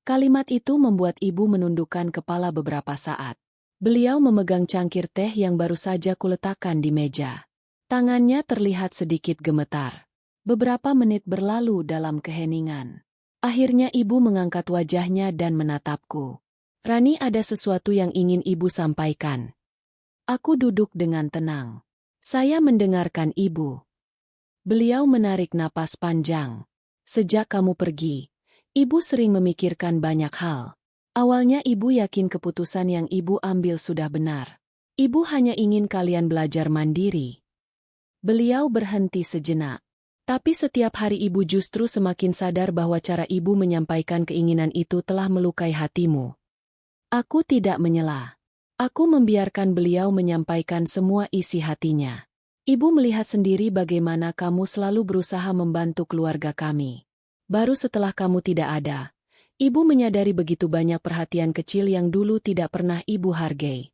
Kalimat itu membuat ibu menundukkan kepala beberapa saat. Beliau memegang cangkir teh yang baru saja kuletakkan di meja. Tangannya terlihat sedikit gemetar. Beberapa menit berlalu dalam keheningan. Akhirnya ibu mengangkat wajahnya dan menatapku. "Rani, ada sesuatu yang ingin ibu sampaikan." Aku duduk dengan tenang. Saya mendengarkan ibu. Beliau menarik napas panjang. "Sejak kamu pergi, ibu sering memikirkan banyak hal. Awalnya ibu yakin keputusan yang ibu ambil sudah benar. Ibu hanya ingin kalian belajar mandiri." Beliau berhenti sejenak. Tapi setiap hari ibu justru semakin sadar bahwa cara ibu menyampaikan keinginan itu telah melukai hatimu. Aku tidak menyela. Aku membiarkan beliau menyampaikan semua isi hatinya. "Ibu melihat sendiri bagaimana kamu selalu berusaha membantu keluarga kami. Baru setelah kamu tidak ada, ibu menyadari begitu banyak perhatian kecil yang dulu tidak pernah ibu hargai."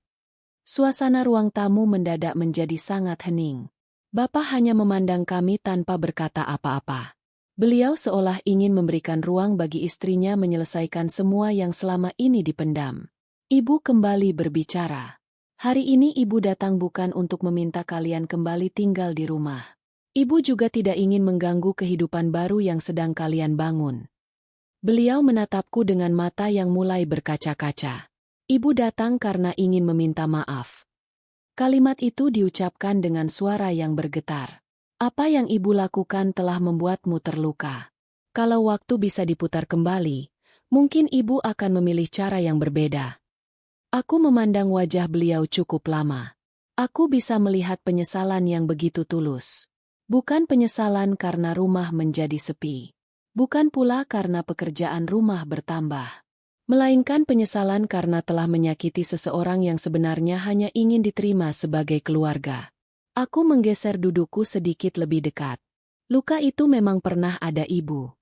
Suasana ruang tamu mendadak menjadi sangat hening. Bapak hanya memandang kami tanpa berkata apa-apa. Beliau seolah ingin memberikan ruang bagi istrinya menyelesaikan semua yang selama ini dipendam. Ibu kembali berbicara. "Hari ini ibu datang bukan untuk meminta kalian kembali tinggal di rumah. Ibu juga tidak ingin mengganggu kehidupan baru yang sedang kalian bangun." Beliau menatapku dengan mata yang mulai berkaca-kaca. "Ibu datang karena ingin meminta maaf." Kalimat itu diucapkan dengan suara yang bergetar. "Apa yang ibu lakukan telah membuatmu terluka. Kalau waktu bisa diputar kembali, mungkin ibu akan memilih cara yang berbeda." Aku memandang wajah beliau cukup lama. Aku bisa melihat penyesalan yang begitu tulus. Bukan penyesalan karena rumah menjadi sepi. Bukan pula karena pekerjaan rumah bertambah. Melainkan penyesalan karena telah menyakiti seseorang yang sebenarnya hanya ingin diterima sebagai keluarga. Aku menggeser dudukku sedikit lebih dekat. "Luka itu memang pernah ada ibu."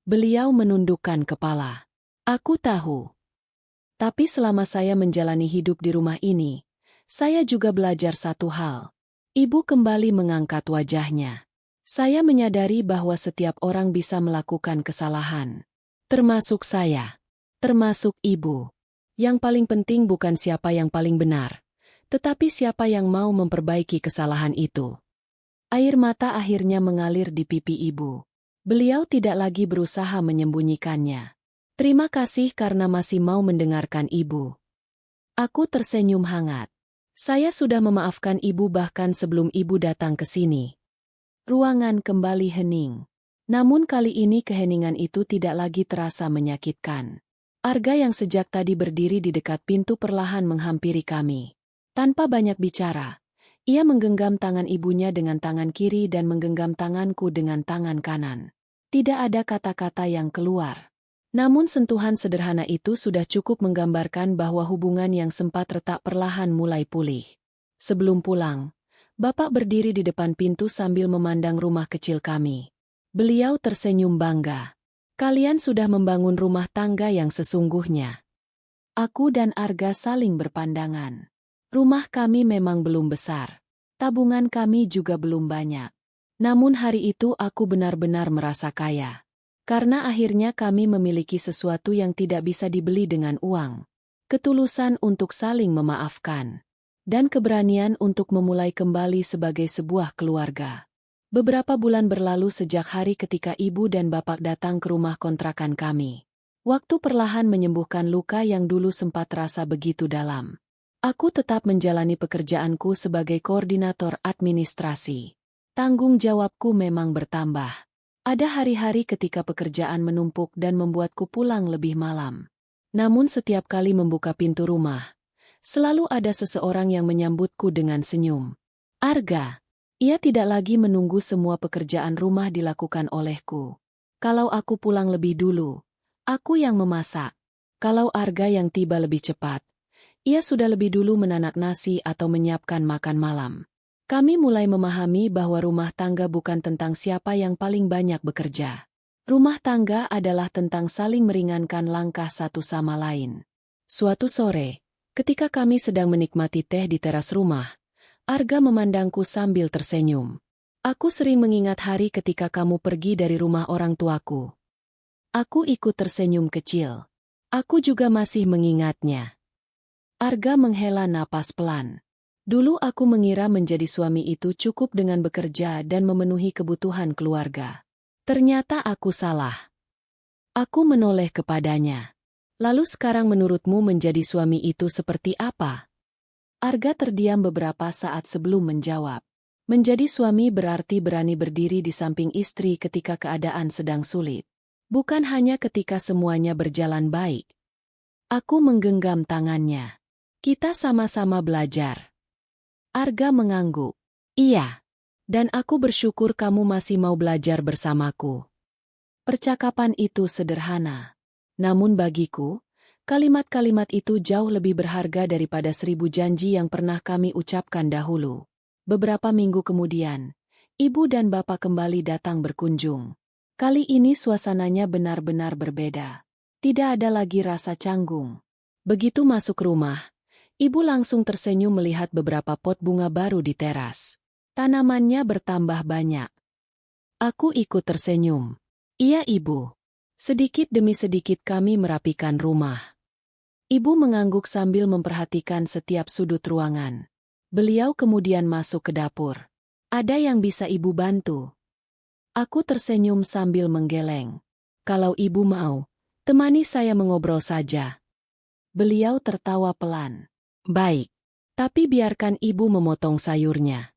Beliau menundukkan kepala. "Aku tahu. Tapi selama saya menjalani hidup di rumah ini, saya juga belajar satu hal." Ibu kembali mengangkat wajahnya. "Saya menyadari bahwa setiap orang bisa melakukan kesalahan. Termasuk saya. Termasuk ibu. Yang paling penting bukan siapa yang paling benar, tetapi siapa yang mau memperbaiki kesalahan itu." Air mata akhirnya mengalir di pipi ibu. Beliau tidak lagi berusaha menyembunyikannya. "Terima kasih karena masih mau mendengarkan ibu." Aku tersenyum hangat. Saya sudah memaafkan ibu bahkan sebelum ibu datang ke sini. Ruangan kembali hening. Namun kali ini keheningan itu tidak lagi terasa menyakitkan. Arga yang sejak tadi berdiri di dekat pintu perlahan menghampiri kami. Tanpa banyak bicara, ia menggenggam tangan ibunya dengan tangan kiri dan menggenggam tanganku dengan tangan kanan. Tidak ada kata-kata yang keluar. Namun sentuhan sederhana itu sudah cukup menggambarkan bahwa hubungan yang sempat retak perlahan mulai pulih. Sebelum pulang, Bapak berdiri di depan pintu sambil memandang rumah kecil kami. Beliau tersenyum bangga. Kalian sudah membangun rumah tangga yang sesungguhnya. Aku dan Arga saling berpandangan. Rumah kami memang belum besar. Tabungan kami juga belum banyak. Namun hari itu aku benar-benar merasa kaya. Karena akhirnya kami memiliki sesuatu yang tidak bisa dibeli dengan uang. Ketulusan untuk saling memaafkan. Dan keberanian untuk memulai kembali sebagai sebuah keluarga. Beberapa bulan berlalu sejak hari ketika ibu dan bapak datang ke rumah kontrakan kami. Waktu perlahan menyembuhkan luka yang dulu sempat terasa begitu dalam. Aku tetap menjalani pekerjaanku sebagai koordinator administrasi. Tanggung jawabku memang bertambah. Ada hari-hari ketika pekerjaan menumpuk dan membuatku pulang lebih malam. Namun setiap kali membuka pintu rumah, selalu ada seseorang yang menyambutku dengan senyum. Arga. Ia tidak lagi menunggu semua pekerjaan rumah dilakukan olehku. Kalau aku pulang lebih dulu, aku yang memasak. Kalau Arga yang tiba lebih cepat, ia sudah lebih dulu menanak nasi atau menyiapkan makan malam. Kami mulai memahami bahwa rumah tangga bukan tentang siapa yang paling banyak bekerja. Rumah tangga adalah tentang saling meringankan langkah satu sama lain. Suatu sore, ketika kami sedang menikmati teh di teras rumah, Arga memandangku sambil tersenyum. Aku sering mengingat hari ketika kamu pergi dari rumah orang tuaku. Aku ikut tersenyum kecil. Aku juga masih mengingatnya. Arga menghela napas pelan. Dulu aku mengira menjadi suami itu cukup dengan bekerja dan memenuhi kebutuhan keluarga. Ternyata aku salah. Aku menoleh kepadanya. Lalu sekarang menurutmu menjadi suami itu seperti apa? Arga terdiam beberapa saat sebelum menjawab. Menjadi suami berarti berani berdiri di samping istri ketika keadaan sedang sulit. Bukan hanya ketika semuanya berjalan baik. Aku menggenggam tangannya. Kita sama-sama belajar. Arga mengangguk. Iya. Dan aku bersyukur kamu masih mau belajar bersamaku. Percakapan itu sederhana. Namun bagiku, kalimat-kalimat itu jauh lebih berharga daripada 1000 janji yang pernah kami ucapkan dahulu. Beberapa minggu kemudian, ibu dan bapak kembali datang berkunjung. Kali ini suasananya benar-benar berbeda. Tidak ada lagi rasa canggung. Begitu masuk rumah, ibu langsung tersenyum melihat beberapa pot bunga baru di teras. Tanamannya bertambah banyak. Aku ikut tersenyum. Iya ibu. Sedikit demi sedikit kami merapikan rumah. Ibu mengangguk sambil memperhatikan setiap sudut ruangan. Beliau kemudian masuk ke dapur. Ada yang bisa ibu bantu? Aku tersenyum sambil menggeleng. Kalau ibu mau, temani saya mengobrol saja. Beliau tertawa pelan. Baik, tapi biarkan ibu memotong sayurnya.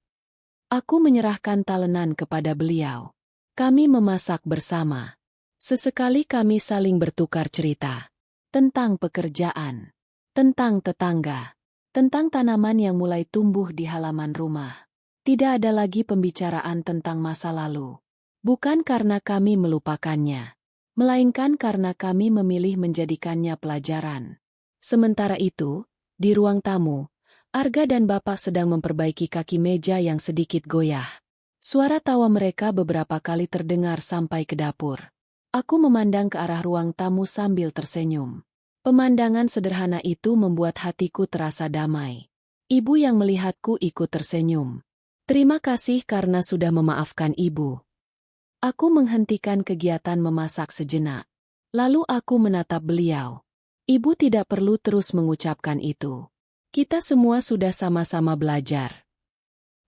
Aku menyerahkan talenan kepada beliau. Kami memasak bersama. Sesekali kami saling bertukar cerita. Tentang pekerjaan. Tentang tetangga. Tentang tanaman yang mulai tumbuh di halaman rumah. Tidak ada lagi pembicaraan tentang masa lalu. Bukan karena kami melupakannya. Melainkan karena kami memilih menjadikannya pelajaran. Sementara itu, di ruang tamu, Arga dan bapak sedang memperbaiki kaki meja yang sedikit goyah. Suara tawa mereka beberapa kali terdengar sampai ke dapur. Aku memandang ke arah ruang tamu sambil tersenyum. Pemandangan sederhana itu membuat hatiku terasa damai. Ibu yang melihatku ikut tersenyum. Terima kasih karena sudah memaafkan ibu. Aku menghentikan kegiatan memasak sejenak. Lalu aku menatap beliau. Ibu tidak perlu terus mengucapkan itu. Kita semua sudah sama-sama belajar.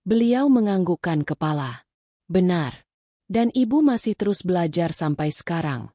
Beliau menganggukkan kepala. Benar. Dan ibu masih terus belajar sampai sekarang.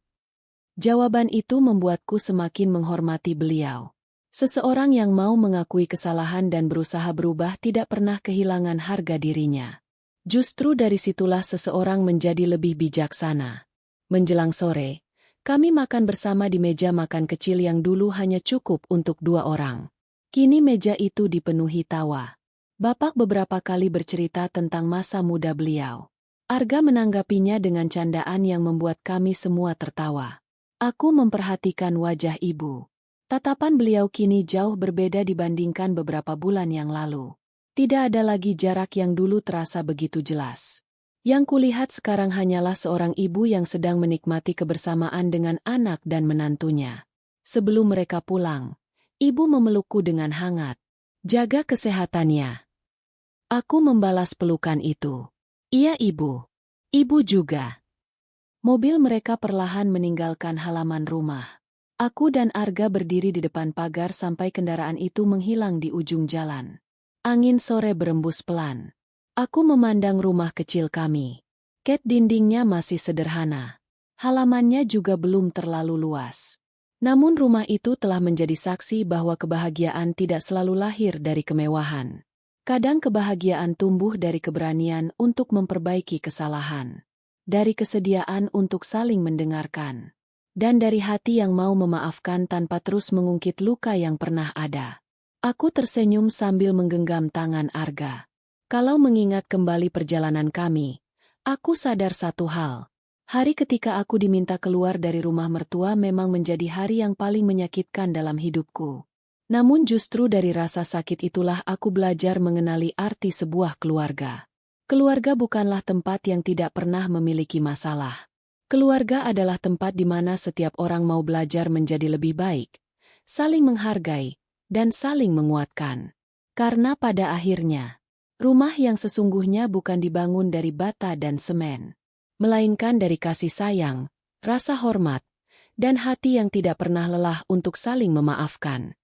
Jawaban itu membuatku semakin menghormati beliau. Seseorang yang mau mengakui kesalahan dan berusaha berubah tidak pernah kehilangan harga dirinya. Justru dari situlah seseorang menjadi lebih bijaksana. Menjelang sore, kami makan bersama di meja makan kecil yang dulu hanya cukup untuk 2 orang. Kini meja itu dipenuhi tawa. Bapak beberapa kali bercerita tentang masa muda beliau. Arga menanggapinya dengan candaan yang membuat kami semua tertawa. Aku memperhatikan wajah ibu. Tatapan beliau kini jauh berbeda dibandingkan beberapa bulan yang lalu. Tidak ada lagi jarak yang dulu terasa begitu jelas. Yang kulihat sekarang hanyalah seorang ibu yang sedang menikmati kebersamaan dengan anak dan menantunya. Sebelum mereka pulang, ibu memelukku dengan hangat. Jaga kesehatannya. Aku membalas pelukan itu. Iya ibu. Ibu juga. Mobil mereka perlahan meninggalkan halaman rumah. Aku dan Arga berdiri di depan pagar sampai kendaraan itu menghilang di ujung jalan. Angin sore berembus pelan. Aku memandang rumah kecil kami. Cat dindingnya masih sederhana. Halamannya juga belum terlalu luas. Namun rumah itu telah menjadi saksi bahwa kebahagiaan tidak selalu lahir dari kemewahan. Kadang kebahagiaan tumbuh dari keberanian untuk memperbaiki kesalahan. Dari kesediaan untuk saling mendengarkan. Dan dari hati yang mau memaafkan tanpa terus mengungkit luka yang pernah ada. Aku tersenyum sambil menggenggam tangan Arga. Kalau mengingat kembali perjalanan kami, aku sadar satu hal. Hari ketika aku diminta keluar dari rumah mertua memang menjadi hari yang paling menyakitkan dalam hidupku. Namun justru dari rasa sakit itulah aku belajar mengenali arti sebuah keluarga. Keluarga bukanlah tempat yang tidak pernah memiliki masalah. Keluarga adalah tempat di mana setiap orang mau belajar menjadi lebih baik, saling menghargai, dan saling menguatkan. Karena pada akhirnya, rumah yang sesungguhnya bukan dibangun dari bata dan semen, melainkan dari kasih sayang, rasa hormat, dan hati yang tidak pernah lelah untuk saling memaafkan.